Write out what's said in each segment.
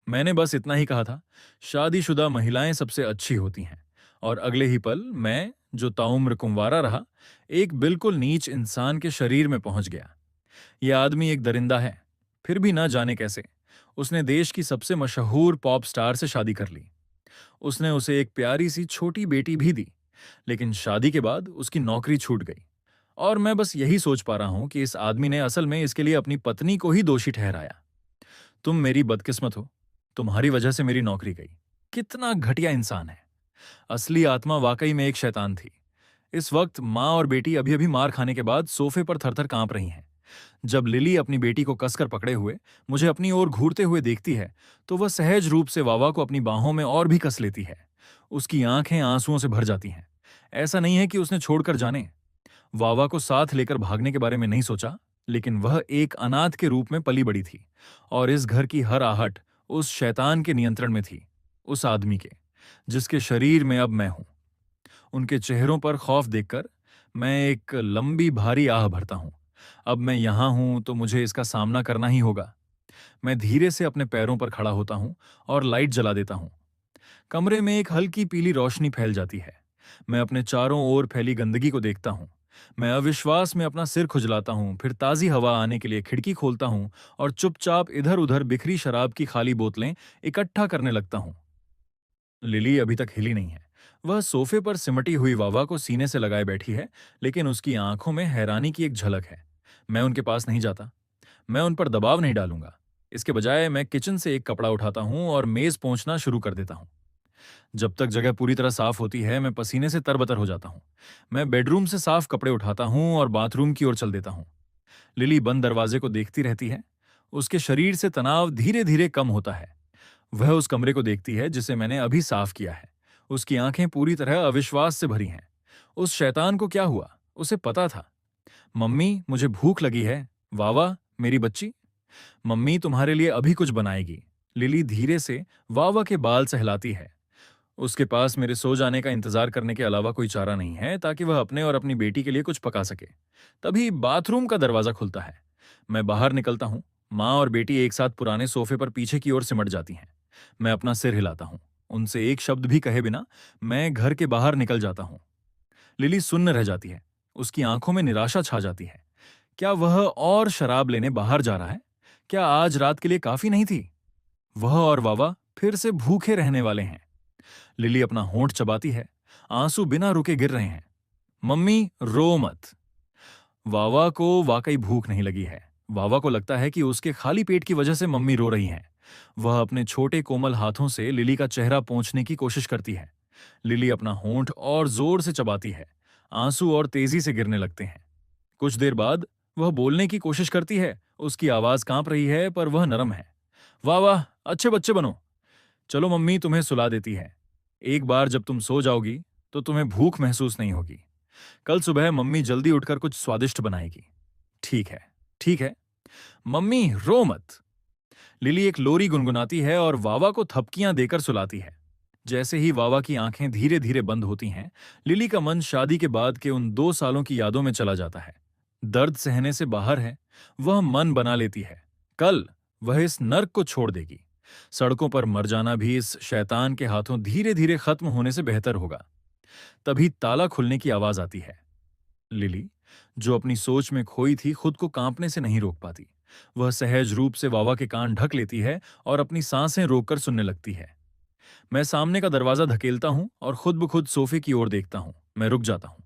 मैंने बस इतना ही कहा था, शादीशुदा महिलाएं सबसे अच्छी होती हैं। और अगले ही पल मैं, जो ताउम्र कुंवारा रहा, एक बिल्कुल नीच इंसान के शरीर में पहुंच गया। यह आदमी एक दरिंदा है, फिर भी ना जाने कैसे उसने देश की सबसे मशहूर पॉप स्टार से शादी कर ली। उसने उसे एक प्यारी सी छोटी बेटी भी दी, लेकिन शादी के बाद उसकी नौकरी छूट गई। और मैं बस यही सोच पा रहा हूं कि इस आदमी ने असल में इसके लिए अपनी पत्नी को ही दोषी ठहराया। तुम मेरी बदकिस्मत हो, तुम्हारी वजह से मेरी नौकरी गई। कितना घटिया इंसान है। असली आत्मा वाकई में एक शैतान थी। इस वक्त माँ और बेटी अभी अभी मार खाने के बाद सोफे पर थरथर कांप रही हैं। जब लिली अपनी बेटी को कसकर पकड़े हुए मुझे अपनी ओर घूरते हुए देखती है, तो वह सहज रूप से वावा को अपनी बाहों में और भी कस लेती है। उसकी आंखें आंसुओं से भर जाती हैं। ऐसा नहीं है कि उसने छोड़कर जाने, वावा को साथ लेकर भागने के बारे में नहीं सोचा, लेकिन वह एक अनाथ के रूप में पली बड़ी थी। और इस घर की हर आहट उस शैतान के नियंत्रण में थी, उस आदमी के, जिसके शरीर में अब मैं हूं। उनके चेहरों पर खौफ देखकर मैं एक लंबी भारी आह भरता हूं। अब मैं यहां हूं तो मुझे इसका सामना करना ही होगा। मैं धीरे से अपने पैरों पर खड़ा होता हूं और लाइट जला देता हूं। कमरे में एक हल्की पीली रोशनी फैल जाती है। मैं अपने चारों ओर फैली गंदगी को देखता हूं। मैं अविश्वास में अपना सिर खुजलाता हूं, फिर ताजी हवा आने के लिए खिड़की खोलता हूं और चुपचाप इधर उधर बिखरी शराब की खाली बोतलें इकट्ठा करने लगता हूं। लिली अभी तक हिली नहीं है। वह सोफे पर सिमटी हुई वावा को सीने से लगाए बैठी है, लेकिन उसकी आंखों में हैरानी की एक झलक है। मैं उनके पास नहीं जाता। मैं उन पर दबाव नहीं डालूंगा। इसके बजाय मैं किचन से एक कपड़ा उठाता हूं और मेज पोंछना शुरू कर देता हूं। जब तक जगह पूरी तरह साफ होती है, मैं पसीने से तरबतर हो जाता हूं। मैं बेडरूम से साफ कपड़े उठाता हूं और बाथरूम की ओर चल देता हूं। लिली बंद दरवाजे को देखती रहती है। उसके शरीर से तनाव धीरे धीरे कम होता है। वह उस कमरे को देखती है जिसे मैंने अभी साफ किया है। उसकी आंखें पूरी तरह अविश्वास से भरी हैं। उस शैतान को क्या हुआ? उसे पता था। मम्मी, मुझे भूख लगी है। वावा, मेरी बच्ची, मम्मी तुम्हारे लिए अभी कुछ बनाएगी। लिली धीरे से वावा के बाल सहलाती है। उसके पास मेरे सो जाने का इंतजार करने के अलावा कोई चारा नहीं है, ताकि वह अपने और अपनी बेटी के लिए कुछ पका सके। तभी बाथरूम का दरवाजा खुलता है। मैं बाहर निकलता हूँ। माँ और बेटी एक साथ पुराने सोफे पर पीछे की ओर सिमट जाती हैं। मैं अपना सिर हिलाता हूँ। उनसे एक शब्द भी कहे बिना मैं घर के बाहर निकल जाता हूँ। लिली सुन्न रह जाती है। उसकी आंखों में निराशा छा जाती है। क्या वह और शराब लेने बाहर जा रहा है? क्या आज रात के लिए काफी नहीं थी? वह और वावा फिर से भूखे रहने वाले हैं। लिली अपना होंठ चबाती है। आंसू बिना रुके गिर रहे हैं। मम्मी, रो मत। वावा को वाकई भूख नहीं लगी है। वावा को लगता है कि उसके खाली पेट की वजह से मम्मी रो रही हैं। वह अपने छोटे कोमल हाथों से लिली का चेहरा पोंछने की कोशिश करती है। लिली अपना होंठ और जोर से चबाती है। आंसू और तेजी से गिरने लगते हैं। कुछ देर बाद वह बोलने की कोशिश करती है। उसकी आवाज कांप रही है, पर वह नरम है। वाह वाह, अच्छे बच्चे बनो। चलो, मम्मी तुम्हें सुला देती है। एक बार जब तुम सो जाओगी तो तुम्हें भूख महसूस नहीं होगी। कल सुबह मम्मी जल्दी उठकर कुछ स्वादिष्ट बनाएगी। ठीक है, ठीक है। मम्मी, रो मत। लिली एक लोरी गुनगुनाती है और वावा को थपकियां देकर सुलाती है। जैसे ही वावा की आंखें धीरे धीरे बंद होती हैं, लिली का मन शादी के बाद के उन 2 सालों की यादों में चला जाता है। दर्द सहने से बाहर है। वह मन बना लेती है, कल वह इस नर्क को छोड़ देगी। सड़कों पर मर जाना भी इस शैतान के हाथों धीरे धीरे खत्म होने से बेहतर होगा। तभी ताला खुलने की आवाज आती है। लिली, जो अपनी सोच में खोई थी, खुद को कांपने से नहीं रोक पाती। वह सहज रूप से वावा के कान ढक लेती है और अपनी सांसें रोककर सुनने लगती है। मैं सामने का दरवाजा धकेलता हूं और खुद ब खुद सोफे की ओर देखता हूं। मैं रुक जाता हूं।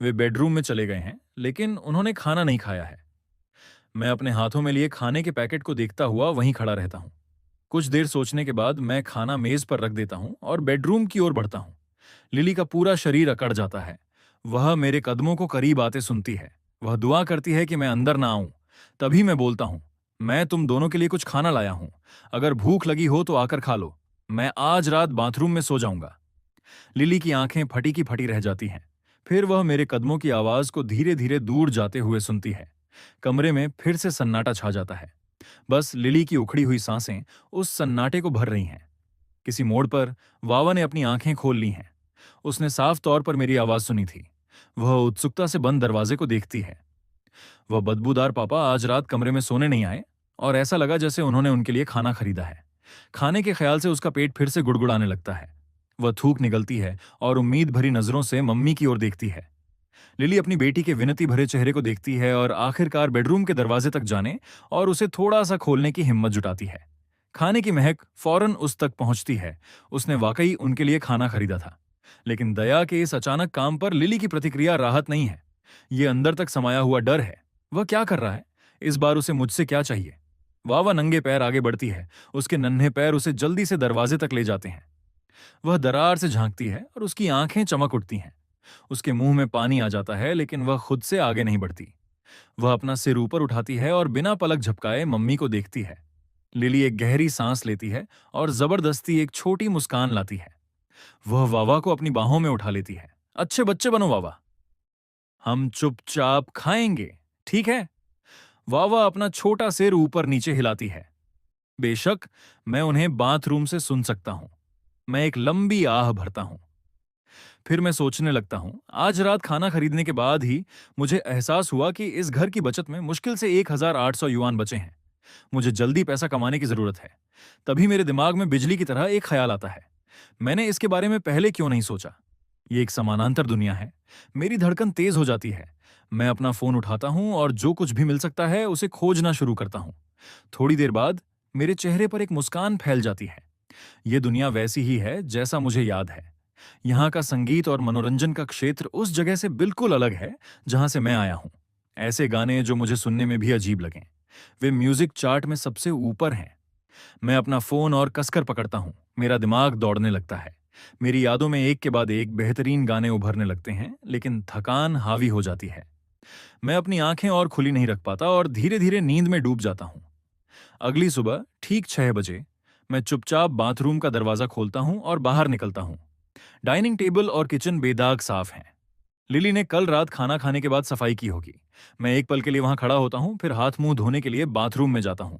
वे बेडरूम में चले गए हैं, लेकिन उन्होंने खाना नहीं खाया है। मैं अपने हाथों में लिए खाने के पैकेट को देखता हुआ वहीं खड़ा रहता हूं। कुछ देर सोचने के बाद मैं खाना मेज पर रख देता हूं और बेडरूम की ओर बढ़ता हूं। लिली का पूरा शरीर अकड़ जाता है। वह मेरे कदमों को करीब आते सुनती है। वह दुआ करती है कि मैं अंदर ना आऊं। तभी मैं बोलता हूं, मैं तुम दोनों के लिए कुछ खाना लाया हूं। अगर भूख लगी हो तो आकर खा लो। मैं आज रात बाथरूम में सो जाऊंगा। लिली की आंखें फटी की फटी रह जाती हैं। फिर वह मेरे कदमों की आवाज को धीरे धीरे दूर जाते हुए सुनती है। कमरे में फिर से सन्नाटा छा जाता है। बस लिली की उखड़ी हुई सांसें उस सन्नाटे को भर रही हैं। किसी मोड़ पर वावा ने अपनी आंखें खोल ली हैं। उसने साफ तौर पर मेरी आवाज सुनी थी। वह उत्सुकता से बंद दरवाजे को देखती है। वह बदबूदार पापा आज रात कमरे में सोने नहीं आए और ऐसा लगा जैसे उन्होंने उनके लिए खाना खरीदा है। खाने के ख्याल से उसका पेट फिर से गुड़गुड़ाने लगता है। वह थूक निकलती है और उम्मीद भरी नजरों से मम्मी की ओर देखती है। लिली अपनी बेटी के विनती भरे चेहरे को देखती है और आखिरकार बेडरूम के दरवाजे तक जाने और उसे थोड़ा सा खोलने की हिम्मत जुटाती है। खाने की महक फौरन उस तक पहुंचती है। उसने वाकई उनके लिए खाना खरीदा था। लेकिन दया के इस अचानक काम पर लिली की प्रतिक्रिया राहत नहीं है। ये अंदर तक समाया हुआ डर है। वह क्या कर रहा है? इस बार उसे मुझसे क्या चाहिए? वावा नंगे पैर आगे बढ़ती है। उसके नन्हे पैर उसे जल्दी से दरवाजे तक ले जाते हैं। वह दरार से झांकती है और उसकी आंखें चमक उठती हैं। उसके मुंह में पानी आ जाता है, लेकिन वह खुद से आगे नहीं बढ़ती। वह अपना सिर ऊपर उठाती है और बिना पलक झपकाए मम्मी को देखती है। लिली एक गहरी सांस लेती है और जबरदस्ती एक छोटी मुस्कान लाती है। वह वावा को अपनी बाहों में उठा लेती है। अच्छे बच्चे बनो वावा, हम चुपचाप खाएंगे, ठीक है? वावा अपना छोटा सिर ऊपर नीचे हिलाती है। बेशक, मैं उन्हें बाथरूम से सुन सकता हूं। मैं एक लंबी आह भरता हूं। फिर मैं सोचने लगता हूं, आज रात खाना खरीदने के बाद ही मुझे एहसास हुआ कि इस घर की बचत में मुश्किल से 1,800 युआन बचे हैं। मुझे जल्दी पैसा कमाने की जरूरत है। तभी मेरे दिमाग में बिजली की तरह एक ख्याल आता है, मैंने इसके बारे में पहले क्यों नहीं सोचा? ये एक समानांतर दुनिया है। मेरी धड़कन तेज हो जाती है। मैं अपना फोन उठाता हूं और जो कुछ भी मिल सकता है उसे खोजना शुरू करता हूं। थोड़ी देर बाद मेरे चेहरे पर एक मुस्कान फैल जाती है। ये दुनिया वैसी ही है जैसा मुझे याद है। यहाँ का संगीत और मनोरंजन का क्षेत्र उस जगह से बिल्कुल अलग है जहां से मैं आया हूं। ऐसे गाने जो मुझे सुनने में भी अजीब लगें, वे म्यूजिक चार्ट में सबसे ऊपर हैं। मैं अपना फोन और कसकर पकड़ता हूं। मेरा दिमाग दौड़ने लगता है। मेरी यादों में एक के बाद एक बेहतरीन गाने उभरने लगते हैं, लेकिन थकान हावी हो जाती है। मैं अपनी आंखें और खुली नहीं रख पाता और धीरे धीरे नींद में डूब जाता हूं। अगली सुबह ठीक 6 बजे मैं चुपचाप बाथरूम का दरवाजा खोलता हूं और बाहर निकलता हूं। डाइनिंग टेबल और किचन बेदाग साफ हैं। लिली ने कल रात खाना खाने के बाद सफाई की होगी। मैं एक पल के लिए वहां खड़ा होता हूं, फिर हाथ मुंह धोने के लिए बाथरूम में जाता हूं।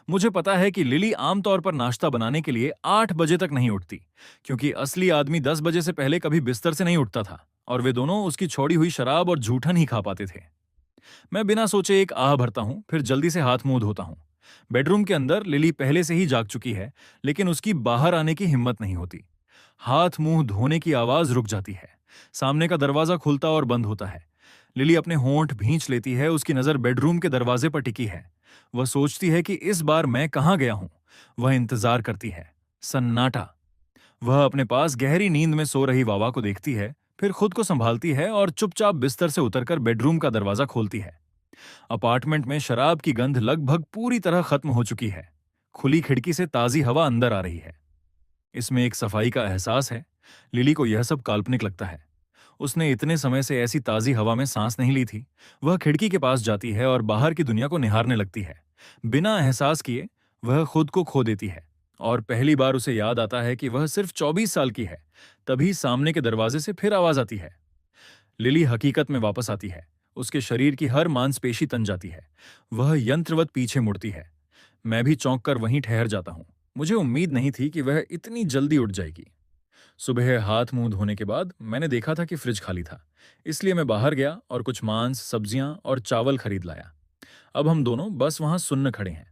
मुझे पता है कि लिली आमतौर पर नाश्ता बनाने के लिए 8 बजे तक नहीं उठती, क्योंकि असली आदमी 10 बजे से पहले कभी बिस्तर से नहीं उठता था और वे दोनों उसकी छोड़ी हुई शराब और जूठन ही खा पाते थे। मैं बिना सोचे एक आह भरता हूं, फिर जल्दी से हाथ मुंह धोता हूं। बेडरूम के अंदर लिली पहले से ही जाग चुकी है, लेकिन उसकी बाहर आने की हिम्मत नहीं होती। हाथ मुंह धोने की आवाज रुक जाती है। सामने का दरवाजा खुलता और बंद होता है। लिली अपने होंठ भींच लेती है। उसकी नजर बेडरूम के दरवाजे पर टिकी है। वह सोचती है कि इस बार मैं कहां गया हूं। वह इंतजार करती है। सन्नाटा। वह अपने पास गहरी नींद में सो रही वावा को देखती है, फिर खुद को संभालती है और चुपचाप बिस्तर से उतरकर बेडरूम का दरवाजा खोलती है। अपार्टमेंट में शराब की गंध लगभग पूरी तरह खत्म हो चुकी है। खुली खिड़की से ताजी हवा अंदर आ रही है। इसमें एक सफाई का एहसास है। लिली को यह सब काल्पनिक लगता है। उसने इतने समय से ऐसी ताजी हवा में सांस नहीं ली थी। वह खिड़की के पास जाती है और बाहर की दुनिया को निहारने लगती है। बिना एहसास किए वह खुद को खो देती है और पहली बार उसे याद आता है कि वह सिर्फ 24 साल की है। तभी सामने के दरवाजे से फिर आवाज आती है। लिली हकीकत में वापस आती है। उसके शरीर की हर मांसपेशी तन जाती है। वह यंत्रवत पीछे मुड़ती है। मैं भी चौंक कर वहीं ठहर जाता हूं। मुझे उम्मीद नहीं थी कि वह इतनी जल्दी उठ जाएगी। सुबह हाथ मुंह धोने के बाद मैंने देखा था कि फ्रिज खाली था, इसलिए मैं बाहर गया और कुछ मांस, सब्जियां और चावल खरीद लाया। अब हम दोनों बस वहां सुन्न खड़े हैं।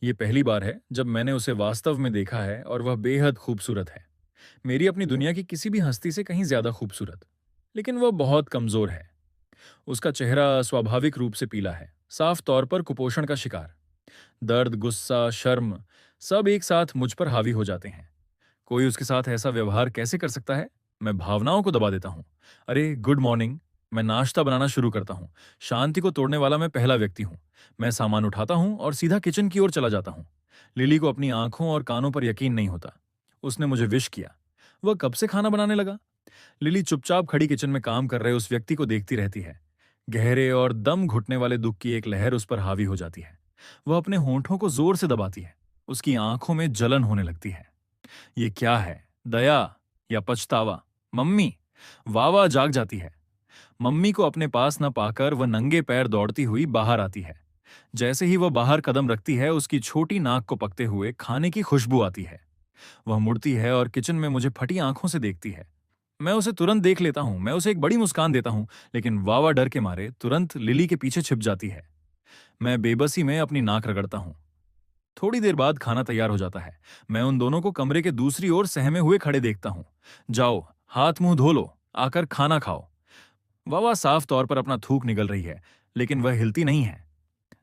ये पहली बार है जब मैंने उसे वास्तव में देखा है और वह बेहद खूबसूरत है। मेरी अपनी दुनिया की किसी भी हस्ती से कहीं ज्यादा खूबसूरत। लेकिन वह बहुत कमजोर है। उसका चेहरा स्वाभाविक रूप से पीला है, साफ तौर पर कुपोषण का शिकार। दर्द, गुस्सा, शर्म सब एक साथ मुझ पर हावी हो जाते हैं। कोई उसके साथ ऐसा व्यवहार कैसे कर सकता है? मैं भावनाओं को दबा देता हूं। अरे गुड मॉर्निंग। मैं नाश्ता बनाना शुरू करता हूं। शांति को तोड़ने वाला मैं पहला व्यक्ति हूं। मैं सामान उठाता हूं और सीधा किचन की ओर चला जाता हूं। लिली को अपनी आंखों और कानों पर यकीन नहीं होता। उसने मुझे विश किया। वह कब से खाना बनाने लगा? लिली चुपचाप खड़ी किचन में काम कर रहे उस व्यक्ति को देखती रहती है। गहरे और दम घुटने वाले दुख की एक लहर उस पर हावी हो जाती है। वह अपने होंठों को जोर से दबाती है। उसकी आंखों में जलन होने लगती है। ये क्या है? दया या पछतावा? मम्मी! वावा जाग जाती है। मम्मी को अपने पास न पाकर वह नंगे पैर दौड़ती हुई बाहर आती है। जैसे ही वह बाहर कदम रखती है, उसकी छोटी नाक को पकते हुए खाने की खुशबू आती है। वह मुड़ती है और किचन में मुझे फटी आंखों से देखती है। मैं उसे तुरंत देख लेता हूं। मैं उसे एक बड़ी मुस्कान देता हूं, लेकिन वावा डर के मारे तुरंत लिली के पीछे छिप जाती है। मैं बेबसी में अपनी नाक रगड़ता हूं। थोड़ी देर बाद खाना तैयार हो जाता है। मैं उन दोनों को कमरे के दूसरी ओर सहमे हुए खड़े देखता हूँ। जाओ, हाथ मुंह धो लो, आकर खाना खाओ। वावा साफ तौर पर अपना थूक निगल रही है, लेकिन वह हिलती नहीं है।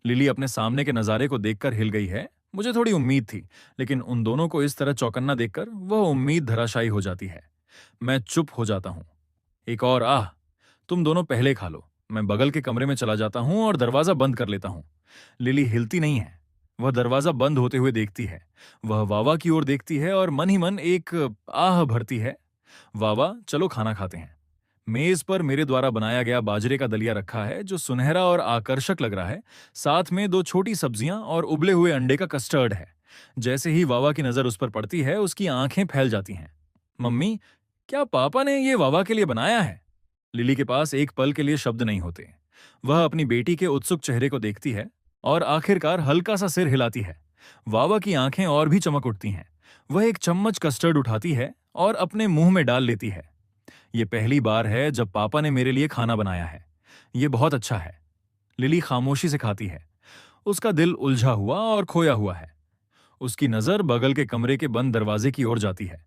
लिली अपने सामने के नजारे को देखकर हिल गई है। मुझे थोड़ी उम्मीद थी, लेकिन उन दोनों को इस तरह चौकन्ना देखकर वह उम्मीद धराशायी हो जाती है। मैं चुप हो जाता हूँ। एक और आह। तुम दोनों पहले खा लो। मैं बगल के कमरे में चला जाता हूँ और दरवाजा बंद कर लेता हूँ। लिली हिलती नहीं है। वह दरवाजा बंद होते हुए देखती है। वह वावा की ओर देखती है और मन ही मन एक आह भरती है। वावा, चलो खाना खाते हैं। मेज पर मेरे द्वारा बनाया गया बाजरे का दलिया रखा है, जो सुनहरा और आकर्षक लग रहा है। साथ में दो छोटी सब्जियां और उबले हुए अंडे का कस्टर्ड है। जैसे ही वावा की नजर उस पर पड़ती है, उसकी आंखें फैल जाती हैं। मम्मी, क्या पापा ने ये वावा के लिए बनाया है? लिली के पास एक पल के लिए शब्द नहीं होते। वह अपनी बेटी के उत्सुक चेहरे को देखती है और आखिरकार हल्का सा सिर हिलाती है। वावा की आंखें और भी चमक उठती हैं। वह एक चम्मच कस्टर्ड उठाती है और अपने मुंह में डाल लेती है। ये पहली बार है जब पापा ने मेरे लिए खाना बनाया है। ये बहुत अच्छा है। लिली खामोशी से खाती है। उसका दिल उलझा हुआ और खोया हुआ है। उसकी नजर बगल के कमरे के बंद दरवाजे की ओर जाती है।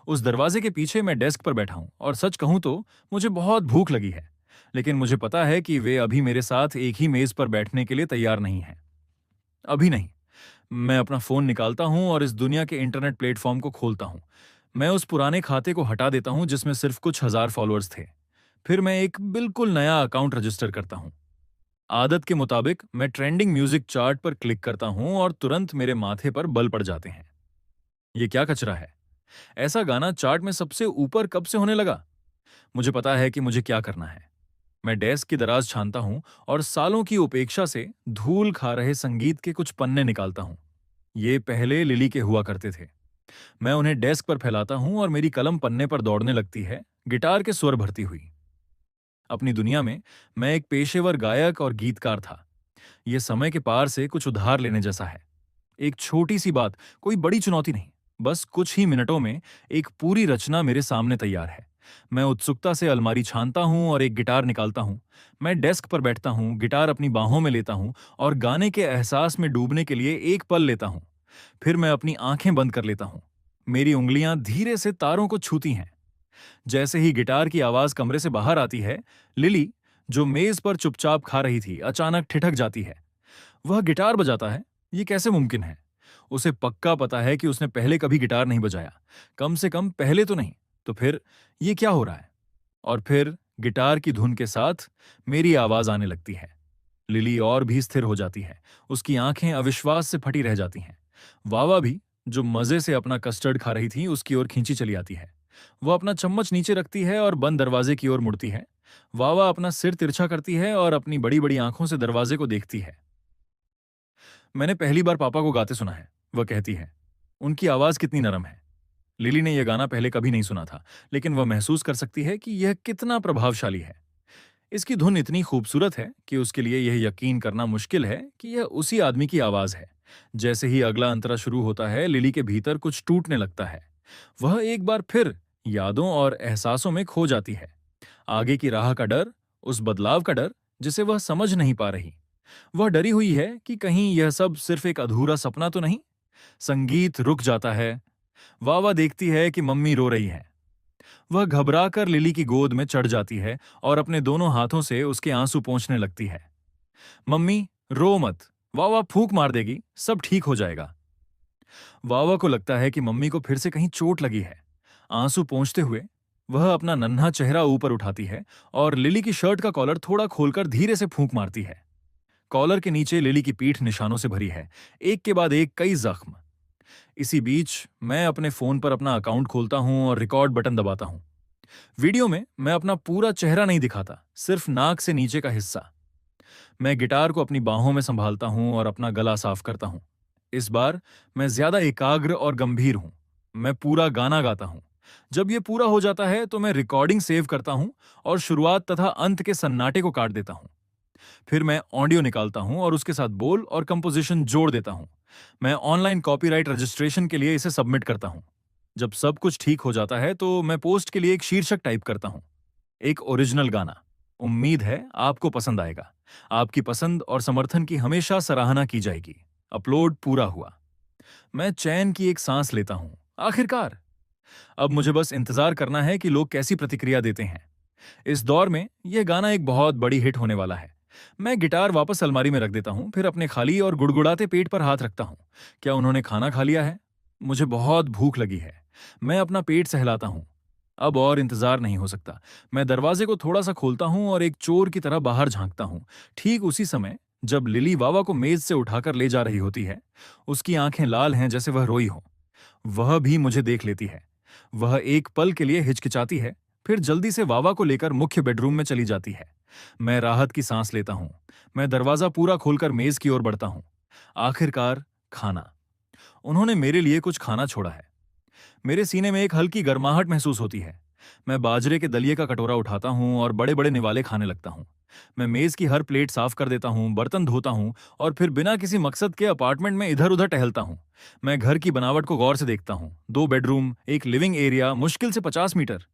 उस दरवाजे के पीछे मैं डेस्क पर बैठा हूं और सच कहूं तो मुझे बहुत भूख लगी है। लेकिन मुझे पता है कि वे अभी मेरे साथ एक ही मेज पर बैठने के लिए तैयार नहीं हैं। अभी नहीं। मैं अपना फोन निकालता हूं और इस दुनिया के इंटरनेट प्लेटफॉर्म को खोलता हूं। मैं उस पुराने खाते को हटा देता हूं जिसमें सिर्फ कुछ हजार फॉलोअर्स थे। फिर मैं एक बिल्कुल नया अकाउंट रजिस्टर करता हूं। आदत के मुताबिक मैं ट्रेंडिंग म्यूजिक चार्ट पर क्लिक करता हूं और तुरंत मेरे माथे पर बल पड़ जाते हैं। ये क्या कचरा है? ऐसा गाना चार्ट में सबसे ऊपर कब से होने लगा? मुझे पता है कि मुझे क्या करना है। मैं डेस्क की दराज छानता हूं और सालों की उपेक्षा से धूल खा रहे संगीत के कुछ पन्ने निकालता हूं। ये पहले लिली के हुआ करते थे। मैं उन्हें डेस्क पर फैलाता हूं और मेरी कलम पन्ने पर दौड़ने लगती है, गिटार के स्वर भरती हुई। अपनी दुनिया में मैं एक पेशेवर गायक और गीतकार था। यह समय के पार से कुछ उधार लेने जैसा है। एक छोटी सी बात, कोई बड़ी चुनौती नहीं। बस कुछ ही मिनटों में एक पूरी रचना मेरे सामने तैयार है। मैं उत्सुकता से अलमारी छानता हूं और एक गिटार निकालता हूं। मैं डेस्क पर बैठता हूं, गिटार अपनी बाहों में लेता हूं और गाने के एहसास में डूबने के लिए एक पल लेता हूं। फिर मैं अपनी आंखें बंद कर लेता हूं। मेरी उंगलियां धीरे से तारों को छूती हैं। जैसे ही गिटार की आवाज कमरे से बाहर आती है, लिली, जो मेज पर चुपचाप खा रही थी, अचानक ठिठक जाती है। वह गिटार बजाता है? ये कैसे मुमकिन है? उसे पक्का पता है कि उसने पहले कभी गिटार नहीं बजाया। कम से कम पहले तो नहीं। तो फिर ये क्या हो रहा है? और फिर गिटार की धुन के साथ मेरी आवाज आने लगती है। लिली और भी स्थिर हो जाती है। उसकी आंखें अविश्वास से फटी रह जाती हैं। वावा भी, जो मजे से अपना कस्टर्ड खा रही थी, उसकी ओर खींची चली आती है। वो अपना चम्मच नीचे रखती है और बंद दरवाजे की ओर मुड़ती है। वावा अपना सिर तिरछा करती है और अपनी बड़ी बड़ी आंखों से दरवाजे को देखती है। मैंने पहली बार पापा को गाते सुना है, वह कहती है। उनकी आवाज कितनी नरम है। लिली ने यह गाना पहले कभी नहीं सुना था, लेकिन वह महसूस कर सकती है कि यह कितना प्रभावशाली है। इसकी धुन इतनी खूबसूरत है कि उसके लिए यह यकीन करना मुश्किल है कि यह उसी आदमी की आवाज है। जैसे ही अगला अंतरा शुरू होता है, लिली के भीतर कुछ टूटने लगता है। वह एक बार फिर यादों और एहसासों में खो जाती है। आगे की राह का डर, उस बदलाव का डर जिसे वह समझ नहीं पा रही। वह डरी हुई है कि कहीं यह सब सिर्फ एक अधूरा सपना तो नहीं। संगीत रुक जाता है। वावा देखती है कि मम्मी रो रही है। वह घबराकर लिली की गोद में चढ़ जाती है और अपने दोनों हाथों से उसके आंसू पोंछने लगती है। मम्मी, रो मत। वावा फूंक मार देगी, सब ठीक हो जाएगा। वावा को लगता है कि मम्मी को फिर से कहीं चोट लगी है। आंसू पोंछते हुए वह अपना नन्हा चेहरा ऊपर उठाती है और लिली की शर्ट का कॉलर थोड़ा खोलकर धीरे से फूंक मारती है। कॉलर के नीचे लिली की पीठ निशानों से भरी है, एक के बाद एक कई जख्म। इसी बीच मैं अपने फोन पर अपना अकाउंट खोलता हूं और रिकॉर्ड बटन दबाता हूं। वीडियो में मैं अपना पूरा चेहरा नहीं दिखाता, सिर्फ नाक से नीचे का हिस्सा। मैं गिटार को अपनी बाहों में संभालता हूं और अपना गला साफ करता हूं। इस बार मैं ज्यादा एकाग्र और गंभीर हूं। मैं पूरा गाना गाता हूं। जब यह पूरा हो जाता है तो मैं रिकॉर्डिंग सेव करता हूं और शुरुआत तथा अंत के सन्नाटे को काट देता हूं। फिर मैं ऑडियो निकालता हूं और उसके साथ बोल और कंपोजिशन जोड़ देता हूं। मैं ऑनलाइन कॉपीराइट रजिस्ट्रेशन के लिए इसे सबमिट करता हूं। जब सब कुछ ठीक हो जाता है तो मैं पोस्ट के लिए एक शीर्षक टाइप करता हूं, एक ओरिजिनल गाना। उम्मीद है आपको पसंद आएगा। आपकी पसंद और समर्थन की हमेशा सराहना की जाएगी। अपलोड पूरा हुआ। मैं चैन की एक सांस लेता हूं। आखिरकार अब मुझे बस इंतजार करना है कि लोग कैसी प्रतिक्रिया देते हैं। इस दौर में यह गाना एक बहुत बड़ी हिट होने वाला है। मैं गिटार वापस अलमारी में रख देता हूं, फिर अपने खाली और गुड़गुड़ाते पेट पर हाथ रखता हूं। क्या उन्होंने खाना खा लिया है? मुझे बहुत भूख लगी है। मैं अपना पेट सहलाता हूं। अब और इंतजार नहीं हो सकता। मैं दरवाजे को थोड़ा सा खोलता हूं और एक चोर की तरह बाहर झांकता हूं। ठीक उसी समय जब लिली वावा को मेज से उठाकर ले जा रही होती है, उसकी आंखें लाल हैं जैसे वह रोई हो। वह भी मुझे देख लेती है। वह एक पल के लिए हिचकिचाती है, फिर जल्दी से वावा को लेकर मुख्य बेडरूम में चली जाती है। मैं राहत की सांस लेता हूं। मैं दरवाजा पूरा खोलकर मेज की ओर बढ़ता हूं। आखिरकार खाना। उन्होंने मेरे लिए कुछ खाना छोड़ा है। मेरे सीने में एक हल्की गर्माहट महसूस होती है। मैं बाजरे के दलिए का कटोरा उठाता हूं और बड़े बड़े निवाले खाने लगता हूं। मैं मेज की हर प्लेट साफ कर देता हूं, बर्तन धोता हूं और फिर बिना किसी मकसद के अपार्टमेंट में इधर उधर टहलता हूं। मैं घर की बनावट को गौर से देखता हूं। 2 बेडरूम, एक लिविंग एरिया, मुश्किल से 50 मीटर।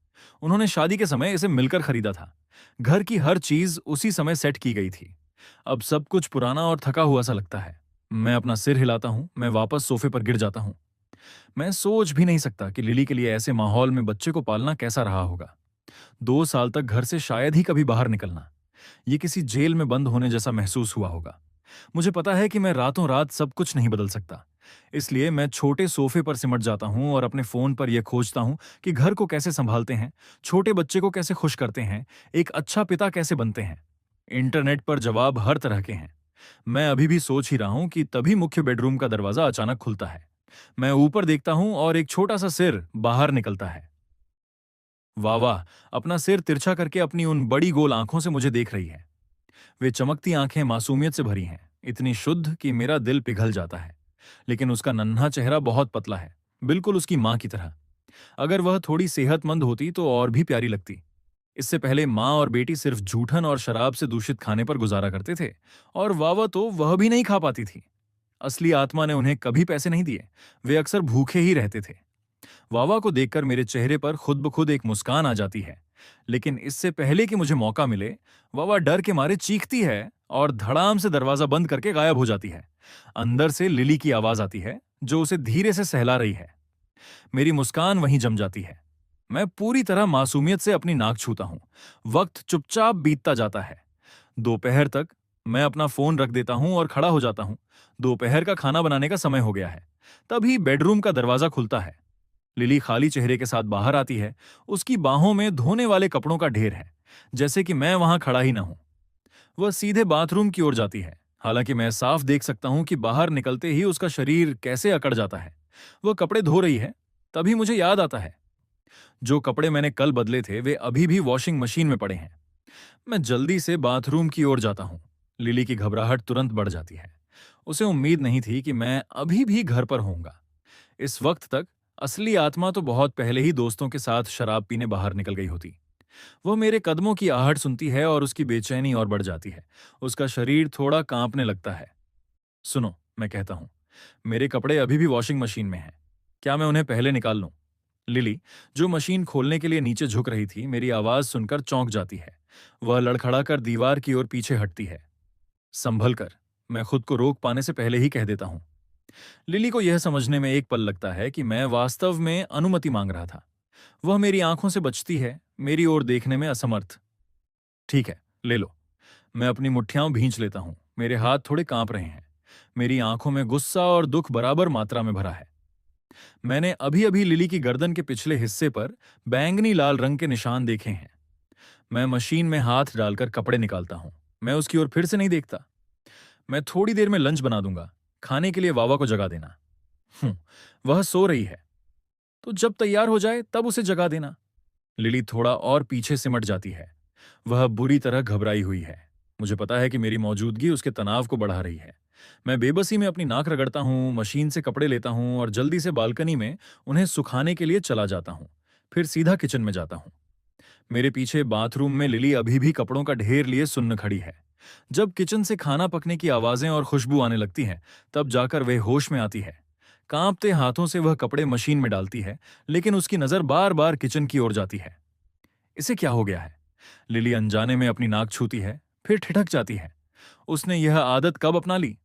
उन्होंने शादी के समय इसे मिलकर खरीदा था। घर की हर चीज उसी समय सेट की गई थी। अब सब कुछ पुराना और थका हुआ सा लगता है। मैं अपना सिर हिलाता हूं। मैं वापस सोफे पर गिर जाता हूं। मैं सोच भी नहीं सकता कि लिली के लिए ऐसे माहौल में बच्चे को पालना कैसा रहा होगा। 2 साल तक घर से शायद ही कभी बाहर निकलना, ये किसी जेल में बंद होने जैसा महसूस हुआ होगा। मुझे पता है कि मैं रातों रात सब कुछ नहीं बदल सकता। इसलिए मैं छोटे सोफे पर सिमट जाता हूं और अपने फोन पर यह खोजता हूं कि घर को कैसे संभालते हैं, छोटे बच्चे को कैसे खुश करते हैं, एक अच्छा पिता कैसे बनते हैं। इंटरनेट पर जवाब हर तरह के हैं। मैं अभी भी सोच ही रहा हूं कि तभी मुख्य बेडरूम का दरवाजा अचानक खुलता है। मैं ऊपर देखता हूं और एक छोटा सा सिर बाहर निकलता है। वाह वाह, अपना सिर तिरछा करके अपनी उन बड़ी गोल आंखों से मुझे देख रही है। वे चमकती आंखें मासूमियत से भरी हैं, इतनी शुद्ध कि मेरा दिल पिघल जाता है। लेकिन उसका नन्हा चेहरा बहुत पतला है, बिल्कुल उसकी मां की तरह। अगर वह थोड़ी सेहतमंद होती तो और भी प्यारी लगती। इससे पहले माँ और बेटी सिर्फ जूठन और शराब से दूषित खाने पर गुजारा करते थे, और वावा तो वह भी नहीं खा पाती थी। असली आत्मा ने उन्हें कभी पैसे नहीं दिए। वे अक्सर भूखे ही रहते थे। वावा को देखकर मेरे चेहरे पर खुद ब खुद एक मुस्कान आ जाती है। लेकिन इससे पहले कि मुझे मौका मिले, वावा डर के मारे चीखती है और धड़ाम से दरवाजा बंद करके गायब हो जाती है। अंदर से लिली की आवाज आती है, जो उसे धीरे से सहला रही है। मेरी मुस्कान वहीं जम जाती है। मैं पूरी तरह मासूमियत से अपनी नाक छूता हूं। वक्त चुपचाप बीतता जाता है। दोपहर तक मैं अपना फोन रख देता हूं और खड़ा हो जाता हूं। दोपहर का खाना बनाने का समय हो गया है। तभी बेडरूम का दरवाजा खुलता है। लिली खाली चेहरे के साथ बाहर आती है। उसकी बाहों में धोने वाले कपड़ों का ढेर है, जैसे कि मैं वहां खड़ा ही ना हूं। वह सीधे बाथरूम की ओर जाती है। हालांकि मैं साफ देख सकता हूं कि बाहर निकलते ही उसका शरीर कैसे अकड़ जाता है। वह कपड़े धो रही है। तभी मुझे याद आता है, जो कपड़े मैंने कल बदले थे वे अभी भी वॉशिंग मशीन में पड़े हैं। मैं जल्दी से बाथरूम की ओर जाता हूं। लिली की घबराहट तुरंत बढ़ जाती है। उसे उम्मीद नहीं थी कि मैं अभी भी घर पर होऊंगा। इस वक्त तक असली आत्मा तो बहुत पहले ही दोस्तों के साथ शराब पीने बाहर निकल गई होती। वह मेरे कदमों की आहट सुनती है और उसकी बेचैनी और बढ़ जाती है। उसका शरीर थोड़ा कांपने लगता है। सुनो, मैं कहता हूं, मेरे कपड़े अभी भी वॉशिंग मशीन में हैं। क्या मैं उन्हें पहले निकाल लूं? लिली, जो मशीन खोलने के लिए नीचे झुक रही थी, मेरी आवाज सुनकर चौंक जाती है। वह लड़खड़ाकर दीवार की ओर पीछे हटती है। संभल कर, मैं खुद को रोक पाने से पहले ही कह देता हूं। लिली को यह समझने में एक पल लगता है कि मैं वास्तव में अनुमति मांग रहा था। वह मेरी आंखों से बचती है, मेरी ओर देखने में असमर्थ। ठीक है, ले लो। मैं अपनी मुट्ठियां भींच लेता हूं। मेरे हाथ थोड़े कांप रहे हैं। मेरी आंखों में गुस्सा और दुख बराबर मात्रा में भरा है। मैंने अभी अभी लिली की गर्दन के पिछले हिस्से पर बैंगनी लाल रंग के निशान देखे हैं। मैं मशीन में हाथ डालकर कपड़े निकालता हूं। मैं उसकी ओर फिर से नहीं देखता। मैं थोड़ी देर में लंच बना दूंगा। खाने के लिए वावा को जगा देना। वह सो रही है, तो जब तैयार हो जाए तब उसे जगा देना। लिली थोड़ा और पीछे सिमट जाती है। वह बुरी तरह घबराई हुई है। मुझे पता है कि मेरी मौजूदगी उसके तनाव को बढ़ा रही है। मैं बेबसी में अपनी नाक रगड़ता हूँ, मशीन से कपड़े लेता हूँ और जल्दी से बालकनी में उन्हें सुखाने के लिए चला जाता हूँ। फिर सीधा किचन में जाता हूँ। मेरे पीछे बाथरूम में लिली अभी भी कपड़ों का ढेर लिए सुन्न खड़ी है। जब किचन से खाना पकने की आवाजें और खुशबू आने लगती हैं, तब जाकर वह होश में आती है। कांपते हाथों से वह कपड़े मशीन में डालती है, लेकिन उसकी नजर बार बार किचन की ओर जाती है। इसे क्या हो गया है? लिली अनजाने में अपनी नाक छूती है, फिर ठिठक जाती है। उसने यह आदत कब अपना ली?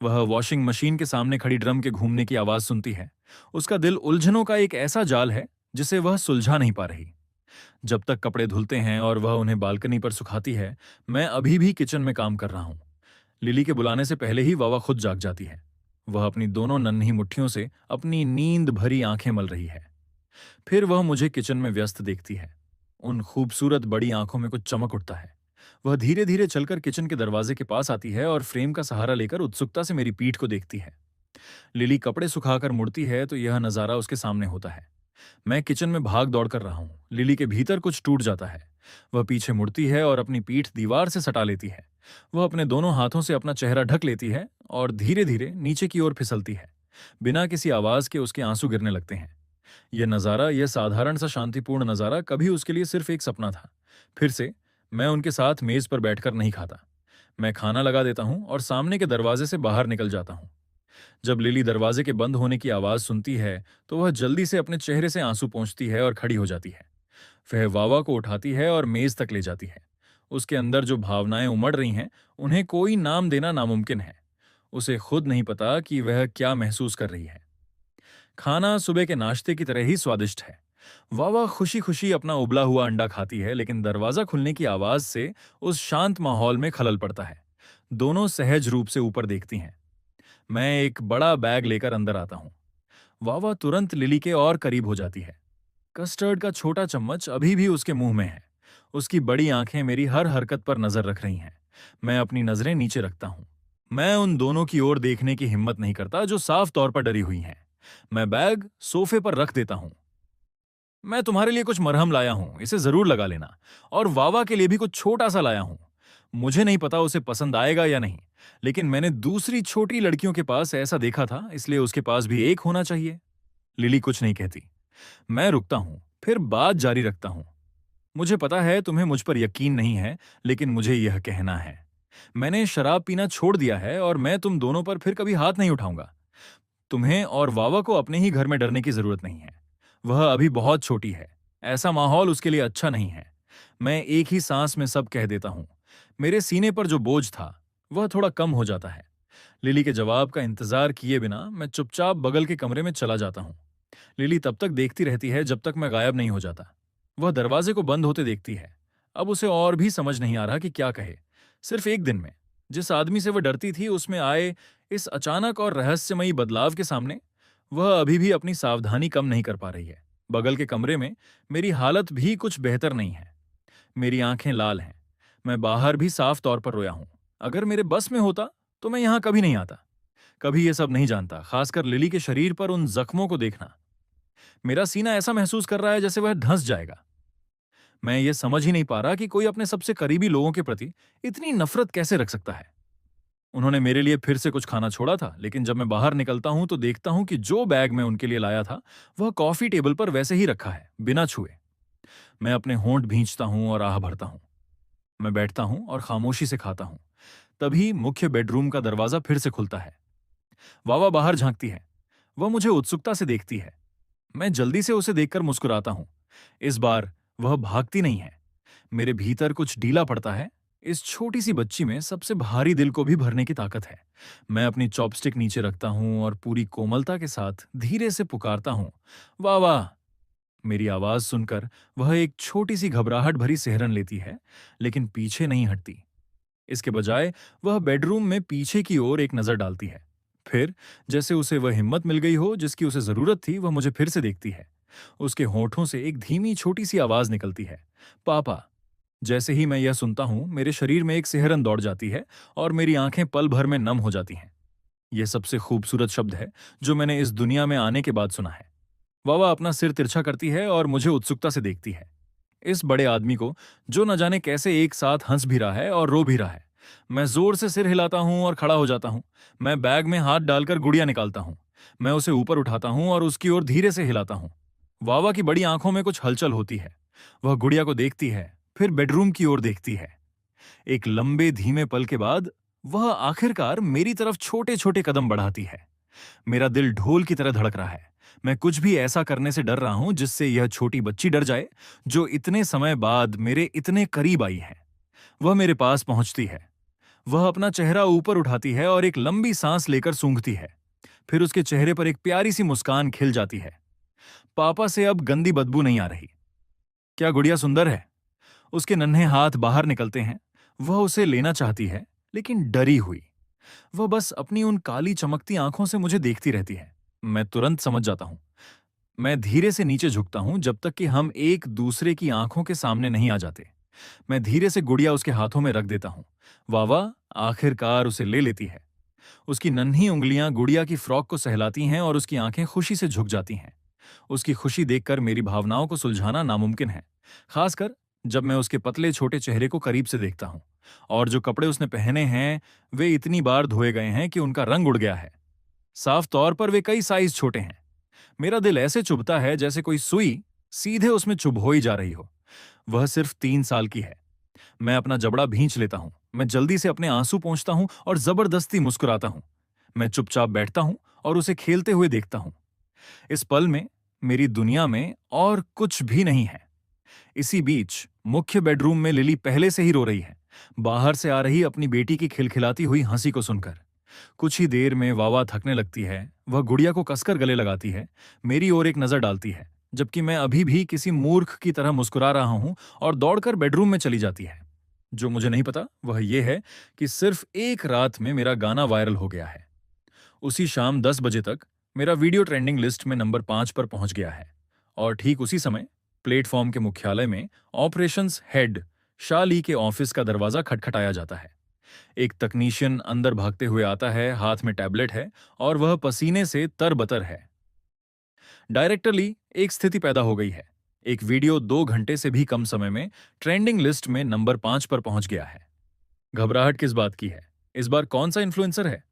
वह वॉशिंग मशीन के सामने खड़ी ड्रम के घूमने की आवाज सुनती है। उसका दिल उलझनों का एक ऐसा जाल है जिसे वह सुलझा नहीं पा रही। जब तक कपड़े धुलते हैं और वह उन्हें बालकनी पर सुखाती है, मैं अभी भी किचन में काम कर रहा हूं। लिली के बुलाने से पहले ही वावा खुद जाग जाती है। वह अपनी दोनों नन्ही मुट्ठियों से अपनी नींद भरी आंखें मल रही है। फिर वह मुझे किचन में व्यस्त देखती है। उन खूबसूरत बड़ी आंखों में कुछ चमक उठता है। वह धीरे धीरे चलकर किचन के दरवाजे के पास आती है और फ्रेम का सहारा लेकर उत्सुकता से मेरी पीठ को देखती है। लिली कपड़े सुखाकर मुड़ती है तो यह नजारा उसके सामने होता है। मैं किचन में भाग दौड़ कर रहा हूं। लिली के भीतर कुछ टूट जाता है। वह पीछे मुड़ती है और अपनी पीठ दीवार से सटा लेती है। वह अपने दोनों हाथों से अपना चेहरा ढक लेती है और धीरे धीरे नीचे की ओर फिसलती है। बिना किसी आवाज के उसके आंसू गिरने लगते हैं। यह साधारण सा शांतिपूर्ण नजारा कभी उसके लिए सिर्फ एक सपना था। फिर से मैं उनके साथ मेज पर बैठकर नहीं खाता। मैं खाना लगा देता हूं और सामने के दरवाजे से बाहर निकल जाता हूं। जब लिली दरवाजे के बंद होने की आवाज सुनती है तो वह जल्दी से अपने चेहरे से आंसू पोंछती है और खड़ी हो जाती है। वह वावा को उठाती है और मेज तक ले जाती है। उसके अंदर जो भावनाएं उमड़ रही हैं, उन्हें कोई नाम देना नामुमकिन है। उसे खुद नहीं पता कि वह क्या महसूस कर रही है। खाना सुबह के नाश्ते की तरह ही स्वादिष्ट है। वावा खुशी खुशी अपना उबला हुआ अंडा खाती है, लेकिन दरवाजा खुलने की आवाज से उस शांत माहौल में खलल पड़ता है। दोनों सहज रूप से ऊपर देखती हैं। मैं एक बड़ा बैग लेकर अंदर आता हूं। वावा तुरंत लिली के और करीब हो जाती है। कस्टर्ड का छोटा चम्मच अभी भी उसके मुंह में है। उसकी बड़ी आंखें मेरी हर हरकत पर नजर रख रही हैं। मैं अपनी नजरें नीचे रखता हूं। मैं उन दोनों की ओर देखने की हिम्मत नहीं करता जो साफ तौर पर डरी हुई हैं। मैं बैग सोफे पर रख देता हूं। मैं तुम्हारे लिए कुछ मरहम लाया हूं, इसे जरूर लगा लेना। और वावा के लिए भी कुछ छोटा सा लाया हूं। मुझे नहीं पता उसे पसंद आएगा या नहीं, लेकिन मैंने दूसरी छोटी लड़कियों के पास ऐसा देखा था, इसलिए उसके पास भी एक होना चाहिए। लिली कुछ नहीं कहती। मैं रुकता हूं, फिर बात जारी रखता हूं। मुझे पता है तुम्हें मुझ पर यकीन नहीं है, लेकिन मुझे यह कहना है। मैंने शराब पीना छोड़ दिया है और मैं तुम दोनों पर फिर कभी हाथ नहीं उठाऊंगा। तुम्हें और वावा को अपने ही घर में डरने की जरूरत नहीं है। वह अभी बहुत छोटी है। ऐसा माहौल उसके लिए अच्छा नहीं है। मैं एक ही सांस में सब कह देता हूं। मेरे सीने पर जो बोझ था वह थोड़ा कम हो जाता है। लिली के जवाब का इंतजार किए बिना मैं चुपचाप बगल के कमरे में चला जाता हूं। लिली तब तक देखती रहती है जब तक मैं गायब नहीं हो जाता। वह दरवाजे को बंद होते देखती है। अब उसे और भी समझ नहीं आ रहा कि क्या कहे। सिर्फ एक दिन में जिस आदमी से वह डरती थी, उसमें आए इस अचानक और रहस्यमयी बदलाव के सामने वह अभी भी अपनी सावधानी कम नहीं कर पा रही है। बगल के कमरे में मेरी हालत भी कुछ बेहतर नहीं है। मेरी आंखें लाल हैं। मैं बाहर भी साफ तौर पर रोया हूं। अगर मेरे बस में होता तो मैं यहां कभी नहीं आता। कभी ये सब नहीं जानता, खासकर लिली के शरीर पर उन जख्मों को देखना। मेरा सीना ऐसा महसूस कर रहा है जैसे वह धंस जाएगा। मैं ये समझ ही नहीं पा रहा कि कोई अपने सबसे करीबी लोगों के प्रति इतनी नफरत कैसे रख सकता है। उन्होंने मेरे लिए फिर से कुछ खाना छोड़ा था, लेकिन जब मैं बाहर निकलता हूं तो देखता हूं कि जो बैग मैं उनके लिए लाया था वह कॉफी टेबल पर वैसे ही रखा है, बिना छुए। मैं अपने होंठ भींचता हूं और आह भरता हूं। मैं बैठता हूं और खामोशी से खाता हूं। तभी मुख्य बेडरूम का दरवाजा फिर से खुलता है। वावा बाहर झांकती है। वह मुझे उत्सुकता से देखती है। मैं जल्दी से उसे देखकर मुस्कुराता हूं। इस बार वह भागती नहीं है। मेरे भीतर कुछ ढीला पड़ता है। इस छोटी सी बच्ची में सबसे भारी दिल को भी भरने की ताकत है। मैं अपनी चॉपस्टिक नीचे रखता हूं और पूरी कोमलता के साथ धीरे से पुकारता हूं, वाह वाह। मेरी आवाज सुनकर वह एक छोटी सी घबराहट भरी सिहरन लेती है, लेकिन पीछे नहीं हटती। इसके बजाय वह बेडरूम में पीछे की ओर एक नजर डालती है। फिर जैसे उसे वह हिम्मत मिल गई हो जिसकी उसे जरूरत थी, वह मुझे फिर से देखती है। उसके होठों से एक धीमी छोटी सी आवाज निकलती है, पापा। जैसे ही मैं यह सुनता हूं, मेरे शरीर में एक सिहरन दौड़ जाती है और मेरी आंखें पल भर में नम हो जाती हैं। यह सबसे खूबसूरत शब्द है जो मैंने इस दुनिया में आने के बाद सुना है। वावा अपना सिर तिरछा करती है और मुझे उत्सुकता से देखती है। इस बड़े आदमी को जो न जाने कैसे एक साथ हंस भी रहा है और रो भी रहा है। मैं जोर से सिर हिलाता हूं और खड़ा हो जाता हूं। मैं बैग में हाथ डालकर गुड़िया निकालता हूं। मैं उसे ऊपर उठाता हूं और उसकी ओर धीरे से हिलाता हूं। वावा की बड़ी आंखों में कुछ हलचल होती है। वह गुड़िया को देखती है, फिर बेडरूम की ओर देखती है। एक लंबे धीमे पल के बाद वह आखिरकार मेरी तरफ छोटे छोटे कदम बढ़ाती है। मेरा दिल ढोल की तरह धड़क रहा है। मैं कुछ भी ऐसा करने से डर रहा हूं जिससे यह छोटी बच्ची डर जाए, जो इतने समय बाद मेरे इतने करीब आई है। वह मेरे पास पहुंचती है। वह अपना चेहरा ऊपर उठाती है और एक लंबी सांस लेकर सूंघती है। फिर उसके चेहरे पर एक प्यारी सी मुस्कान खिल जाती है। पापा से अब गंदी बदबू नहीं आ रही। क्या गुड़िया सुंदर है? उसके नन्हे हाथ बाहर निकलते हैं। वह उसे लेना चाहती है, लेकिन डरी हुई। वह बस अपनी उन काली चमकती आंखों से मुझे देखती रहती है। मैं तुरंत समझ जाता हूं। मैं धीरे से नीचे झुकता हूं जब तक कि हम एक दूसरे की आंखों के सामने नहीं आ जाते। मैं धीरे से गुड़िया उसके हाथों में रख देता हूं। वावा आखिरकार उसे ले लेती है। उसकी नन्ही उंगलियां गुड़िया की फ्रॉक को सहलाती हैं और उसकी आंखें खुशी से झुक जाती हैं। उसकी खुशी देखकर मेरी भावनाओं को सुलझाना नामुमकिन है, खासकर जब मैं उसके पतले छोटे चेहरे को करीब से देखता हूं। और जो कपड़े उसने पहने हैं वे इतनी बार धोए गए हैं कि उनका रंग उड़ गया है। साफ तौर पर वे कई साइज छोटे हैं। मेरा दिल ऐसे चुभता है जैसे कोई सुई सीधे उसमें चुभोई जा रही हो। वह सिर्फ 3 साल की है। मैं अपना जबड़ा भींच लेता हूं। मैं जल्दी से अपने आंसू पोंछता हूं और जबरदस्ती मुस्कुराता हूं। मैं चुपचाप बैठता हूं और उसे खेलते हुए देखता हूं। इस पल में मेरी दुनिया में और कुछ भी नहीं है। इसी बीच मुख्य बेडरूम में लिली पहले से ही रो रही है, बाहर से आ रही अपनी बेटी की खिलखिलाती हुई हंसी को सुनकर। कुछ ही देर में वावा थकने लगती है। वह गुड़िया को कसकर गले लगाती है, मेरी ओर एक नजर डालती है, जबकि मैं अभी भी किसी मूर्ख की तरह मुस्कुरा रहा हूं, और दौड़कर बेडरूम में चली जाती है। जो मुझे नहीं पता वह यह है कि सिर्फ एक रात में मेरा गाना वायरल हो गया है। उसी शाम 10 बजे तक मेरा वीडियो ट्रेंडिंग लिस्ट में नंबर 5 पर पहुंच गया है। और ठीक उसी समय प्लेटफॉर्म के मुख्यालय में ऑपरेशंस हेड शाह ली के ऑफिस का दरवाजा खटखटाया जाता है। एक तकनीशियन अंदर भागते हुए आता है, हाथ में टैबलेट है और वह पसीने से तरबतर है। डायरेक्टर ली, एक स्थिति पैदा हो गई है। एक वीडियो 2 घंटे से भी कम समय में ट्रेंडिंग लिस्ट में नंबर 5 पर पहुंच गया है। घबराहट किस बात की है? इस बार कौन सा इन्फ्लुएंसर है?